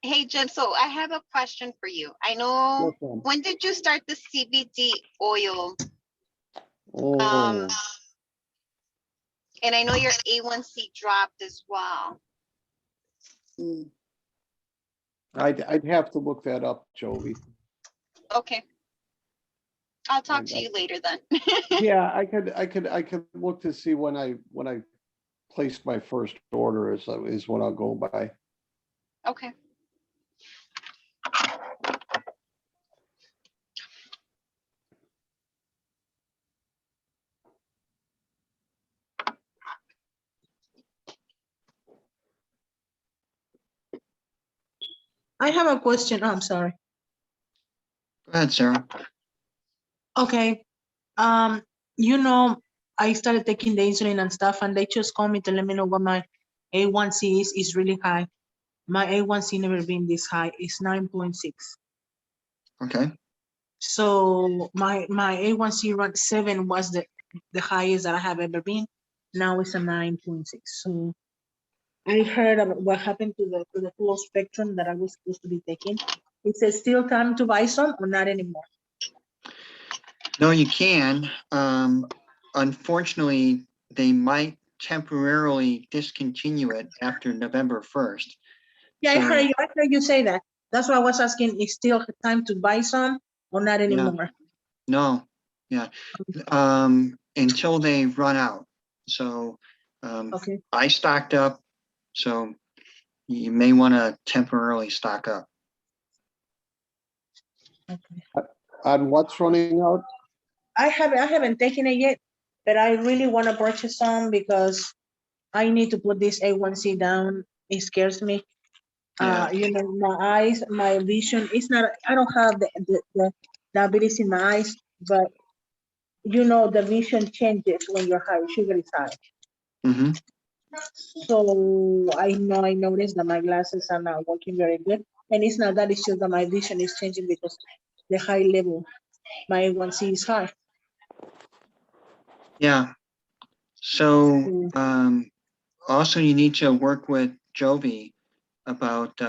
Hey, Jim, so I have a question for you. I know, Yes, ma'am. when did you start the CBD oil? Oh, And I know your A1C dropped as well. Mm. I'd have to look that up, Jovi. Okay. I'll talk to you later then. Yeah, I could look to see when I placed my first order is what I'll go by. Okay. I have a question. Oh, I'm sorry. Go ahead, Sarah. Okay. I started taking the insulin and stuff, and they just called me to let me know what my A1C is really high. My A1C never been this high. It's 9.6. Okay. So my A1C run 7 was the highest that I have ever been. Now it's a 9.6. So I heard about what happened to the full spectrum that I was supposed to be taking. Is it still time to buy some or not anymore? No, you can. Unfortunately, they might temporarily discontinue it after November 1st. Yeah, So, I heard you say that. That's why I was asking, is still time to buy some or not anymore? no, yeah. Until they run out. So Okay. I stocked up, so you may want to temporarily stock up. Okay. On what's running out? I haven't taken it yet, but I really want to purchase some because I need to put this A1C down. It scares me. Yeah. My eyes, my vision, it's not, I don't have the diabetes in my eyes, but the vision changes when your high sugar is high. Mm-hmm. So I noticed that my glasses are not working very good. And it's not that, it's just that my vision is changing because the high level, my A1C is high. Yeah. So also you need to work with Jovi about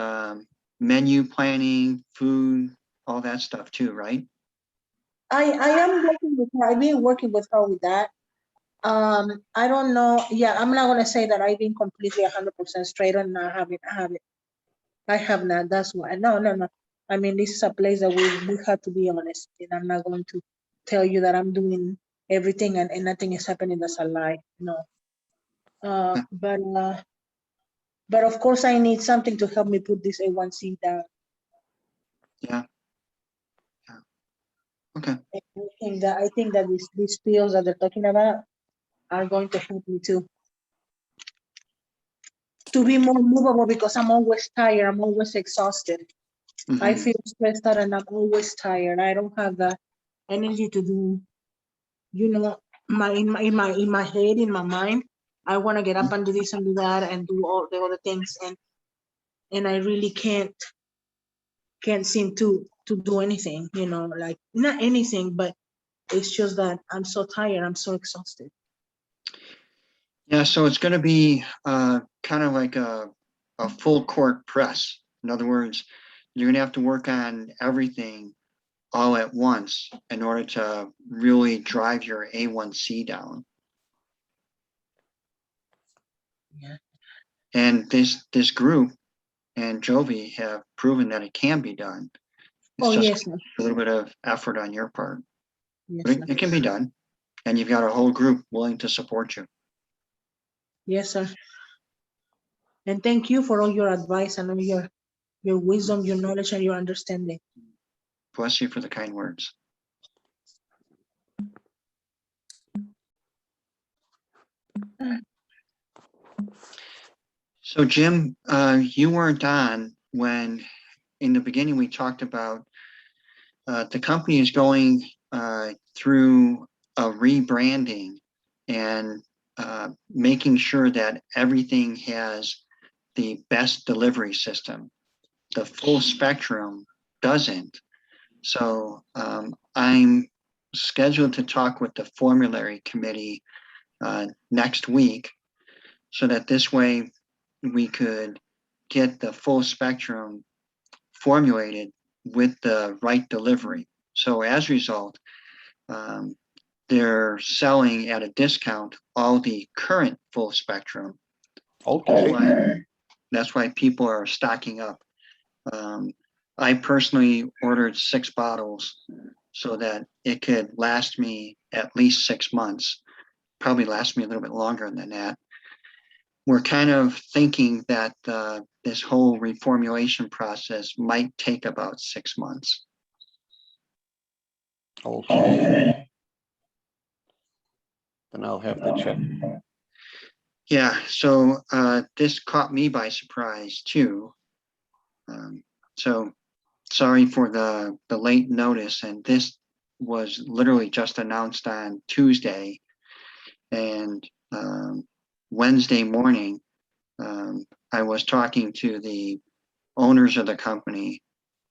menu planning, food, all that stuff too, right? I am working with her. I've been working with her with that. I don't know. Yeah, I'm not gonna say that I've been completely 100% straight on. I have not. That's why. No. I mean, this is a place that we have to be honest. And I'm not going to tell you that I'm doing everything and nothing is happening. That's a lie. No. But of course, I need something to help me put this A1C down. Yeah. Okay. I think that these pills that they're talking about are going to help me too. To be more movable because I'm always tired. I'm always exhausted. Mm-hmm. I feel stressed out and I'm always tired. I don't have the energy to do, in my head, in my mind, I want to get up and do this and do that and do all the other things, and I really can't seem to do anything, you know, like not anything, but it's just that I'm so tired, I'm so exhausted. Yeah, so it's going to be kind of like a full court press. In other words, you're going to have to work on everything all at once in order to really drive your A1C down. Yeah. And this group and Jovi have proven that it can be done. It's Oh, just yes, sir. a little bit of effort on your part, Yes, but sir. it can be done. And you've got a whole group willing to support you. Yes, sir. And thank you for all your advice and all your wisdom, your knowledge, and your understanding. Bless you for the kind words. So Jim, you weren't on when in the beginning we talked about the company is going through a rebranding and making sure that everything has the best delivery system. The full spectrum doesn't. So I'm scheduled to talk with the formulary committee next week so that this way we could get the full spectrum formulated with the right delivery. So as a result, they're selling at a discount all the current full spectrum. Okay. That's why people are stocking up. I personally ordered 6 bottles so that it could last me at least 6 months, probably last me a little bit longer than that. We're kind of thinking that this whole reformulation process might take about 6 months. Okay. Then I'll have to check. Yeah, so this caught me by surprise too. So sorry for the late notice, and this was literally just announced on Tuesday, and Wednesday morning, I was talking to the owners of the company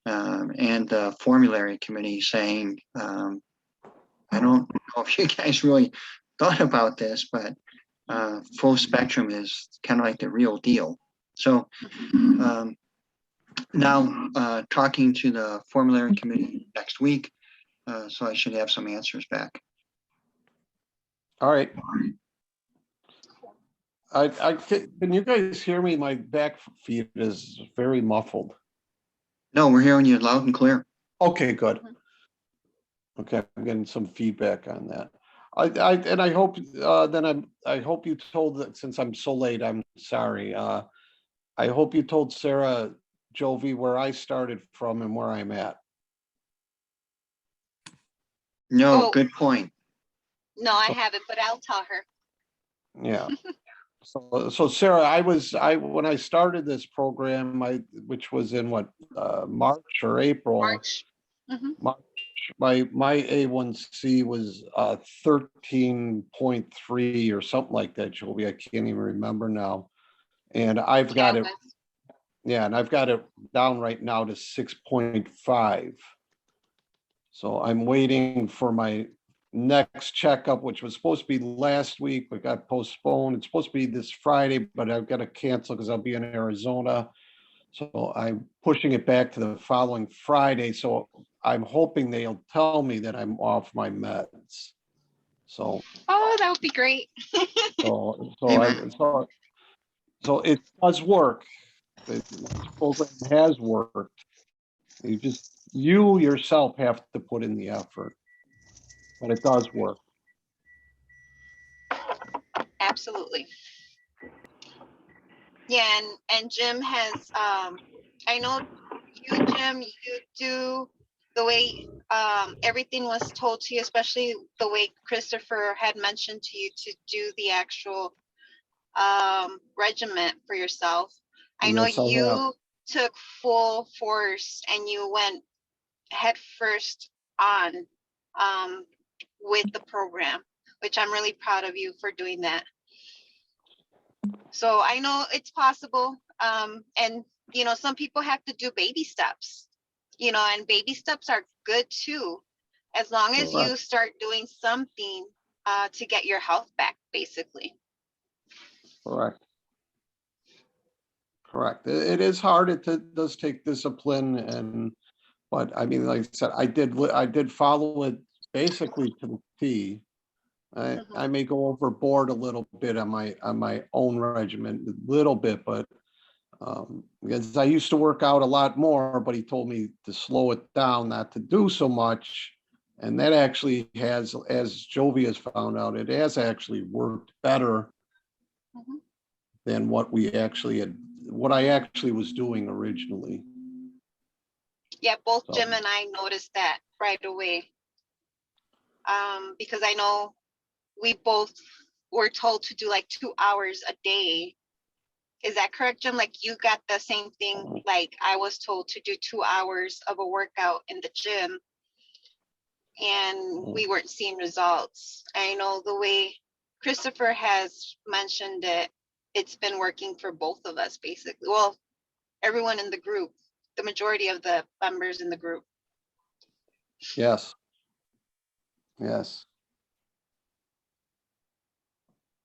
and the formulary committee saying, I don't know if you guys really thought about this, but full spectrum is kind of like the real deal. So now talking to the formulary committee next week, so I should have some answers back. All right. Can you guys hear me? My back feed is very muffled. No, we're hearing you loud and clear. Okay, good. Okay, I'm getting some feedback on that. I hope I hope you told that, since I'm so late, I'm sorry. I hope you told Sarah Jovi where I started from and where I'm at. No, Oh. good point. No, I haven't, but I'll tell her. Yeah. So Sarah, when I started this program, which was in March or April. March. March, my A1C was 13.3 or something like that, Jovi. I can't even remember now. And I've got it. Yeah, and I've got it down right now to 6.5. So I'm waiting for my next checkup, which was supposed to be last week, but got postponed. It's supposed to be this Friday, but I've got to cancel because I'll be in Arizona. So I'm pushing it back to the following Friday. So I'm hoping they'll tell me that I'm off my meds. So. Oh, that would be great. So it does work. The program has worked. You yourself have to put in the effort, but it does work. Absolutely. Yeah, and Jim has I know you, Jim, you do the way everything was told to you, especially the way Christopher had mentioned to you to do the actual regiment for yourself. I know Yes, I have. you took full force and you went head first on with the program. which I'm really proud of you for doing that. So I know it's possible. And, you know, some people have to do baby steps, you know, and baby steps are good too, as long as you Correct. start doing something to get your health back, basically. Correct. Correct. It is hard. It does take discipline, but I mean, like I said, I did follow it basically to the T. I may go overboard a little bit on my own regimen, a little bit, but because I used to work out a lot more, but he told me to slow it down, not to do so much. And that actually has, as Jovi has found out, it has actually worked better Mhm. than what I actually was doing originally. Yeah, both So, Jim and I noticed that right away. Because I know we both were told to do like 2 hours a day. Is that correct, Jim? Like you got the same thing, like I was told to do 2 hours of a workout in the gym, and we weren't seeing results. I know the way Christopher has mentioned it, it's been working for both of us, basically. Well, everyone in the group, the majority of the members in the group. yes. Yes.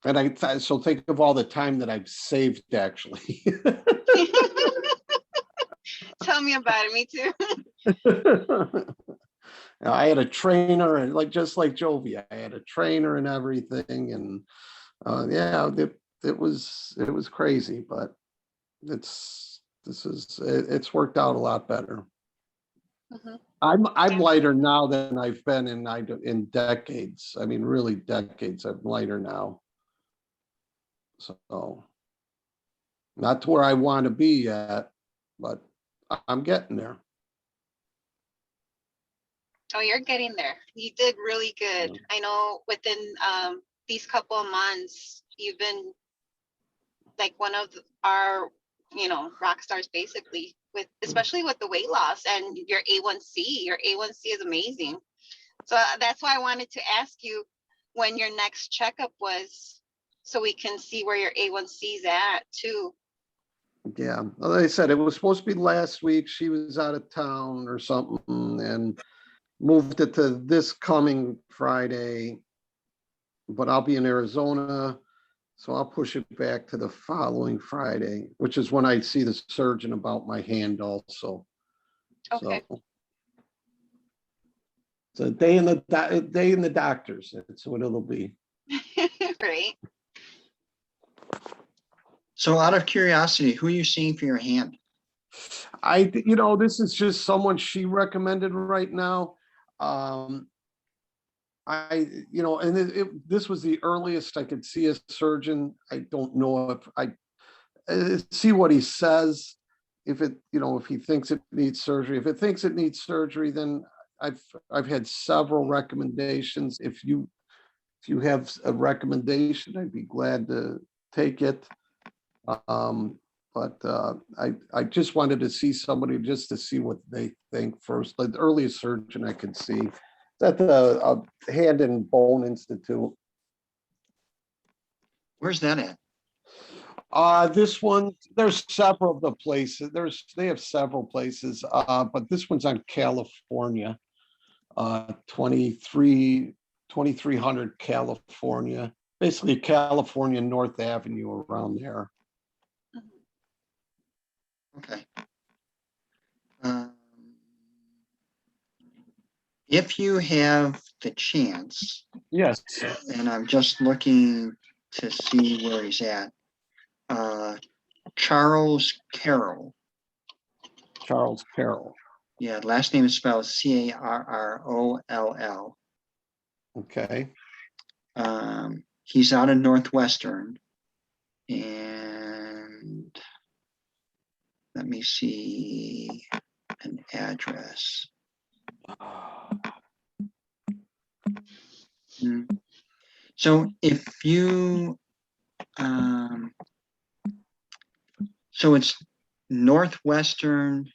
And so think of all the time that I've saved actually. Tell me about it, me too. I had a trainer, and just like Jovi, I had a trainer and everything, and yeah, it was crazy, but it's worked out a lot better. Mhm. I'm lighter now than I've been in decades. I mean, really decades. I'm lighter now. So not to where I want to be yet, but I'm getting there. Oh, you're getting there. You did really good. I know within these couple of months, you've been like one of our, you know, rock stars basically, with especially with the weight loss and your A1C. Your A1C is amazing. So that's why I wanted to ask you when your next checkup was, so we can see where your A1C is at too. Yeah, like I said, it was supposed to be last week. She was out of town or something and moved it to this coming Friday. But I'll be in Arizona, so I'll push it back to the following Friday, which is when I see the surgeon about my hand also. Okay. So it's a day in the doctors. That's what it'll be. Right. So out of curiosity, who are you seeing for your hand? This is just someone she recommended right now. This was the earliest I could see a surgeon. I don't know if I see what he says. If he thinks it needs surgery, if it thinks it needs surgery, then I've had several recommendations. If you have a recommendation, I'd be glad to take it. But I just wanted to see somebody just to see what they think first. The earliest surgeon I could see is at the Hand and Bone Institute. Where's that at? This one, there's several of the places. They have several places, but this one's on California, 2300 California, basically California North Avenue around there. Okay. If you have the chance, Yes. and I'm just looking to see where he's at, Charles Carroll. Charles Carroll. Yeah, last name is spelled Carroll. Okay. He's out of Northwestern, and let me see an address. So if you, so it's Northwestern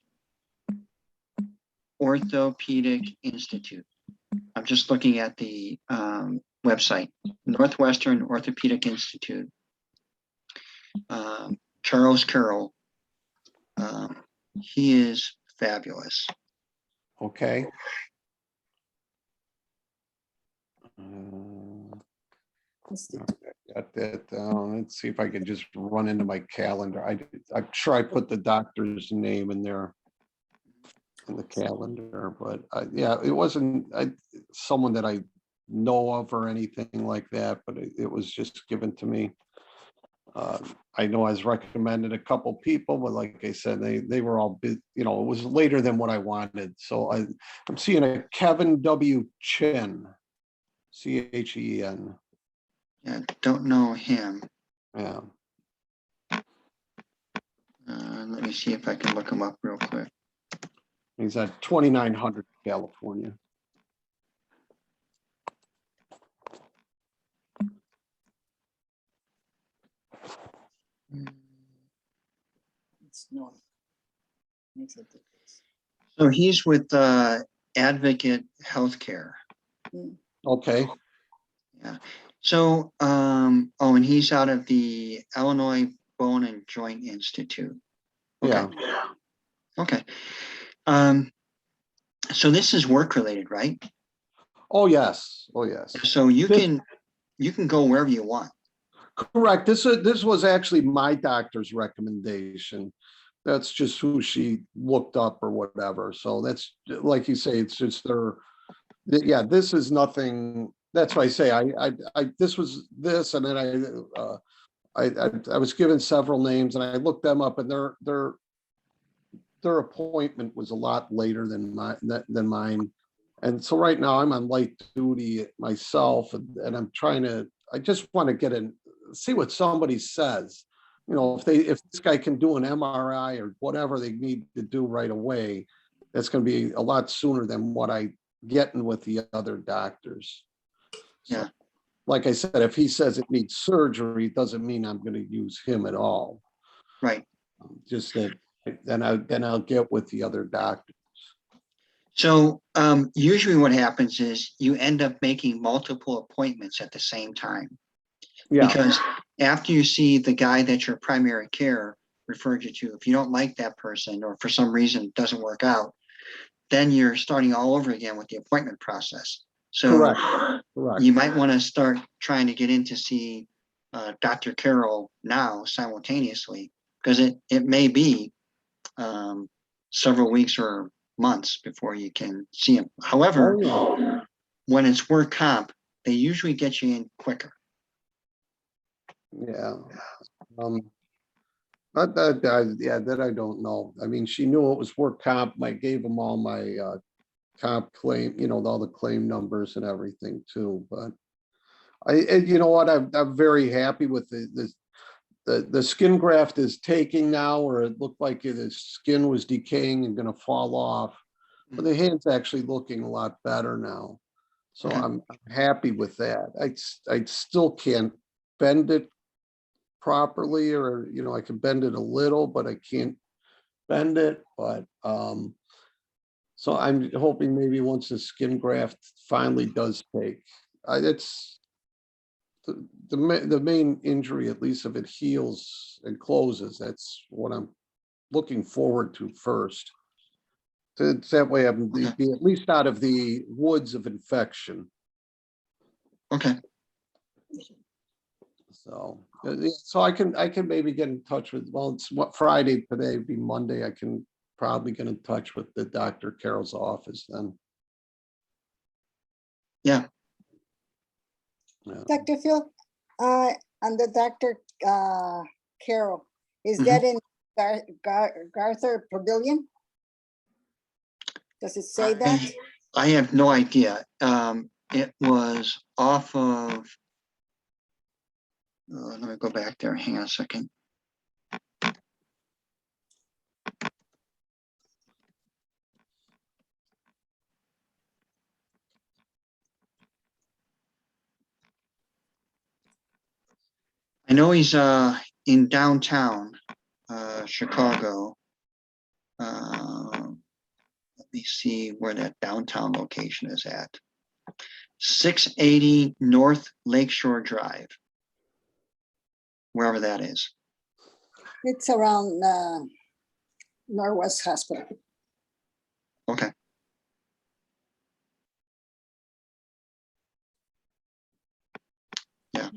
Orthopedic Institute. I'm just looking at the website, Northwestern Orthopedic Institute. Charles Carroll. He is fabulous. Okay. Got that down. Let's see if I can just run into my calendar. I'm sure I put the doctor's name in there in the calendar, but yeah, it wasn't someone that I know of or anything like that, but it was just given to me. I know I was recommended a couple people, but like I said, they were all big, you know, it was later than what I wanted. So I'm seeing a Kevin W. Chen, Chen. Yeah, don't know him. Yeah. Let me see if I can look him up real quick. He's at 2900 California. It's north. Makes a difference. So he's with Advocate Healthcare. Okay. Yeah. So, and he's out of the Illinois Bone and Joint Institute. Okay. Yeah. Okay. So this is work related, right? Oh, yes. Oh, yes. So you can go wherever you want. Correct. This was actually my doctor's recommendation. That's just who she looked up or whatever. So that's like you say, it's just yeah, this is nothing. That's why I say this was this, and then I was given several names and I looked them up, and their appointment was a lot later than mine. And so right now I'm on light duty myself, and I just want to see what somebody says. You know, if this guy can do an MRI or whatever they need to do right away, that's going to be a lot sooner than what I getting with the other doctors. So, Yeah. like I said, if he says it needs surgery, it doesn't mean I'm going to use him at all. Right. Just that then I'll get with the other doctor. So usually what happens is you end up making multiple appointments at the same time. Yeah. Because after you see the guy that your primary care referred you to, if you don't like that person or for some reason it doesn't work out, then you're starting all over again with the appointment process. So Correct. you might want to start trying to get in to see Dr. Carroll now simultaneously, because it may be several weeks or months before you can see him. However, when it's work comp, they usually get you in quicker. Yeah. That I don't know. I mean, she knew it was work comp. I gave them all my comp claim, you know, all the claim numbers and everything too. But you know what? I'm very happy with the skin graft is taking now, or it looked like the skin was decaying and going to fall off. But the hand's actually looking a lot better now. So I'm happy with that. I still can't bend it properly, or you know, I can bend it a little, but I can't bend it. But so I'm hoping maybe once the skin graft finally does take, it's the main injury, at least if it heals and closes, that's what I'm looking forward to first. So that way I'm be at least out of the woods of infection. Okay. So I can maybe get in touch with, well, it's what Friday today, would be Monday. I can probably get in touch with the Dr. Carroll's office then. Yeah. Dr. Phil, and the Dr. Carroll, is that in Garther Pavilion? Does it say that? I have no idea. It was off of, let me go back there. Hang on a second. I know he's in downtown Chicago. Let me see where that downtown location is at. 680 North Lakeshore Drive, wherever that is. It's around Norwest Hospital. Okay. Yeah.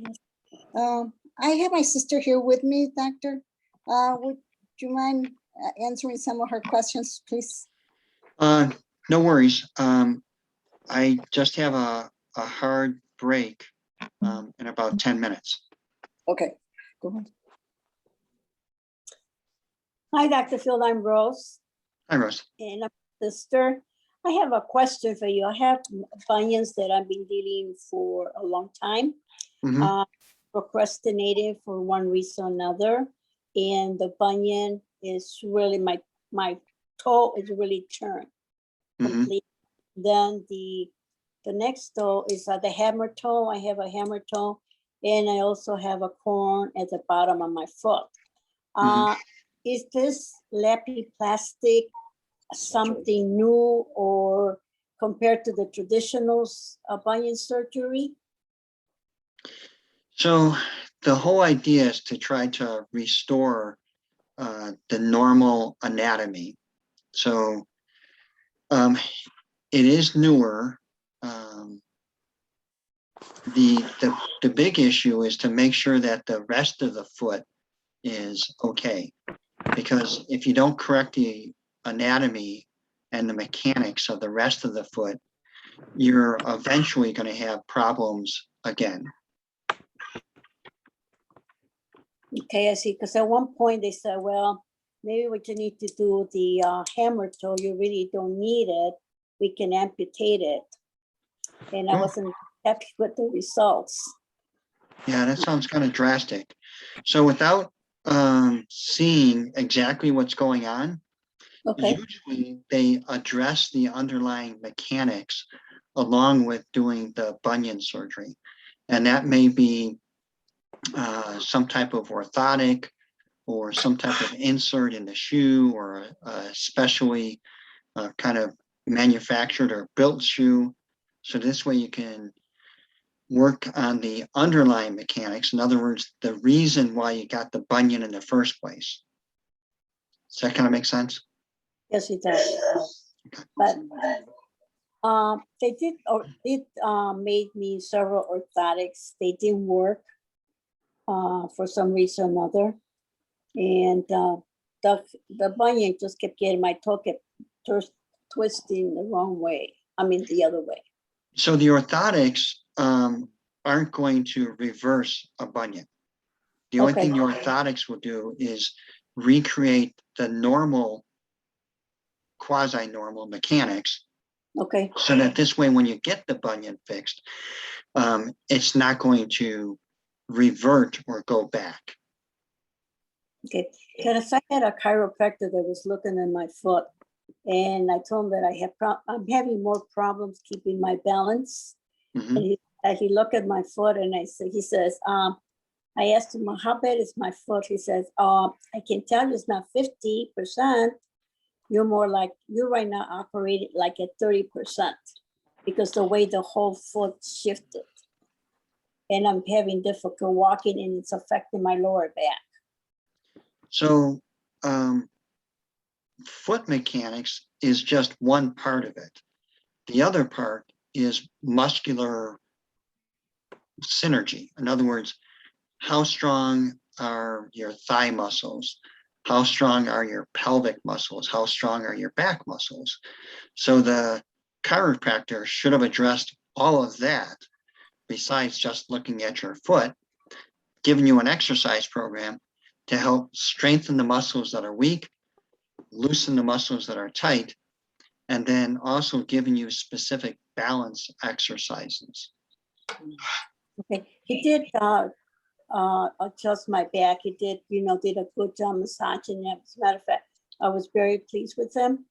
I have my sister here with me, Doctor. Would you mind answering some of her questions, please? No worries. I just have a hard break in about 10 minutes. Okay, go ahead. Hi, Dr. Phil, I'm Rose, Hi, Rose. and I'm a sister. I have a question for you. I have bunions that I've been dealing for a long time, Mhm. procrastinating for one reason or another, and the bunion is really my toe is really turned Mhm. complete. Then the next toe is the hammer toe. I have a hammer toe, and I also have a corn at the bottom of my foot. Mhm. Is this lapiplastic something new or compared to the traditional bunion surgery? So the whole idea is to try to restore the normal anatomy. So it is newer. The big issue is to make sure that the rest of the foot is okay. Because if you don't correct the anatomy and the mechanics of the rest of the foot, you're eventually going to have problems again. Okay, I see. Because at one point they said, well, maybe what you need to do the hammer toe, you really don't need it. We can amputate it. And I Oh. wasn't happy with the results. Yeah, that sounds kind of drastic. So without seeing exactly what's going on, Okay, usually they address the underlying mechanics along with doing the bunion surgery. And that may be some type of orthotic or some type of insert in the shoe or a specially kind of manufactured or built shoe. So this way you can work on the underlying mechanics. In other words, the reason why you got the bunion in the first place. Does that kind of make sense? yes, it does. But they did made me several orthotics. They didn't work for some reason or another. And the bunion just kept getting, my toe kept twisting the wrong way. I mean, the other way. So the orthotics aren't going to reverse a bunion. The only Okay. thing the orthotics will do is recreate the normal, quasi-normal mechanics. Okay. So that this way, when you get the bunion fixed, it's not going to revert or go back. Okay. Because I had a chiropractor that was looking at my foot, and I told him that I'm having more problems keeping my balance. Mhm. And he looked at my foot, and he says, I asked him, how bad is my foot? He says, I can tell you it's not 50%. You're right now operating like at 30% because the way the whole foot shifted. And I'm having difficulty walking, and it's affecting my lower back. So foot mechanics is just one part of it. The other part is muscular synergy. In other words, how strong are your thigh muscles? How strong are your pelvic muscles? How strong are your back muscles? So the chiropractor should have addressed all of that besides just looking at your foot, giving you an exercise program to help strengthen the muscles that are weak, loosen the muscles that are tight, and then also giving you specific balance exercises. Okay, he did adjust my back. He did, did a good job massaging it. As a matter of fact, I was very pleased with him.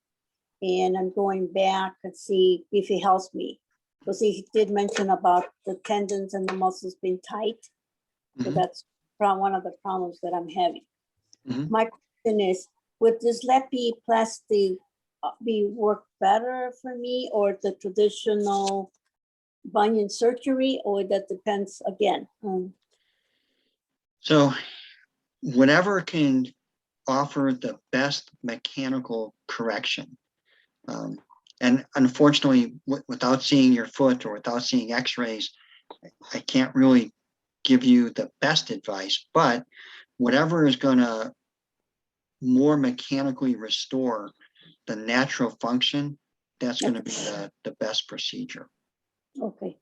And I'm going back and see if he helps me. Because he did mention about the tendons and the muscles being tight. So Mhm. that's one of the problems that I'm having. Mhm. My question is, would this lapiplasty be work better for me, or the traditional bunion surgery, or that depends again? So whatever can offer the best mechanical correction. And unfortunately, without seeing your foot or without seeing x-rays, I can't really give you the best advice, but whatever is going to more mechanically restore the natural function, that's going to be the best procedure. Okay.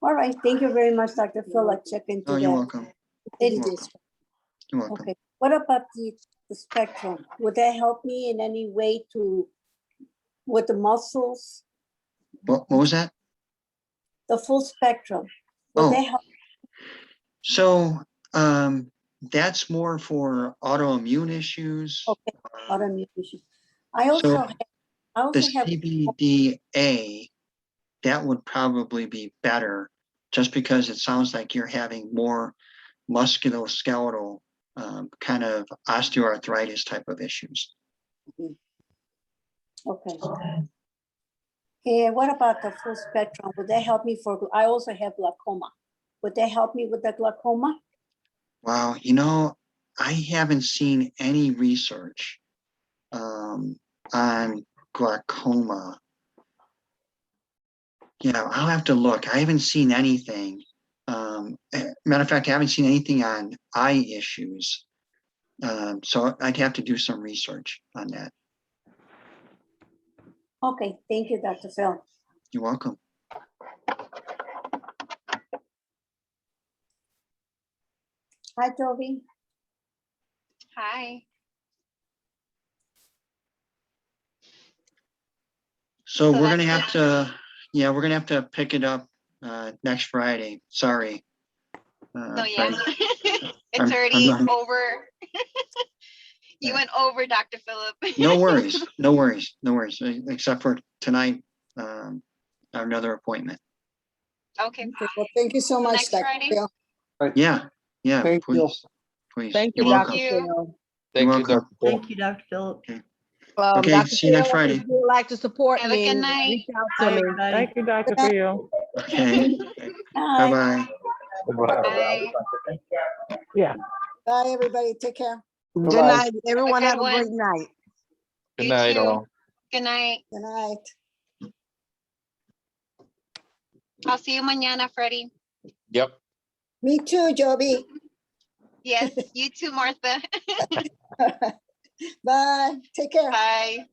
All right. Thank you very much, Dr. Phil. I'll check into Oh, you're that. welcome. It You're is. welcome. You're welcome. Okay. What about the spectrum? Would that help me in any way with the muscles? What was that? The full spectrum. Would they help? So that's more for autoimmune issues. Okay. Autoimmune issues. I also have The CBDA, that would probably be better, just because it sounds like you're having more musculoskeletal kind of osteoarthritis type of issues. Okay. And what about the full spectrum? Would that help me I also have glaucoma. Would that help me with the glaucoma? Wow, I haven't seen any research on glaucoma. Yeah, I'll have to look. I haven't seen anything. Matter of fact, I haven't seen anything on eye issues. So I'd have to do some research on that. Okay, thank you, Dr. Phil. You're welcome. Hi, Jovi. Hi. So we're that's gonna have to, we're gonna have to pick it up next Friday. Sorry. No, yeah. but It's already running. over. You went over, Dr. Phillip. No worries, no worries, no worries, except for tonight, another appointment. Okay. Well, thank you so much, Next Dr. Friday? Phil. Yeah, Thank you. please, please. Thank you, You're Dr. welcome. Phil. Thank you, welcome. Dr. Phil. Thank you, Dr. Phillip. Okay, Dr. see you next Phil, Friday. if you'd like to support Have a me, good night. reach out Bye, to me. everybody. Thank you, Dr. Good night. Phil. Okay, Hi. bye-bye. Bye. Yeah. Bye, everybody. Take care. Good Bye-bye. night. Everyone good have a great one. night. Good You night, too. all. Good night. Good night. I'll see you mañana, Freddie. Yep. Me too, Joby. Yes, you too, Martha. Bye. Take care. Bye.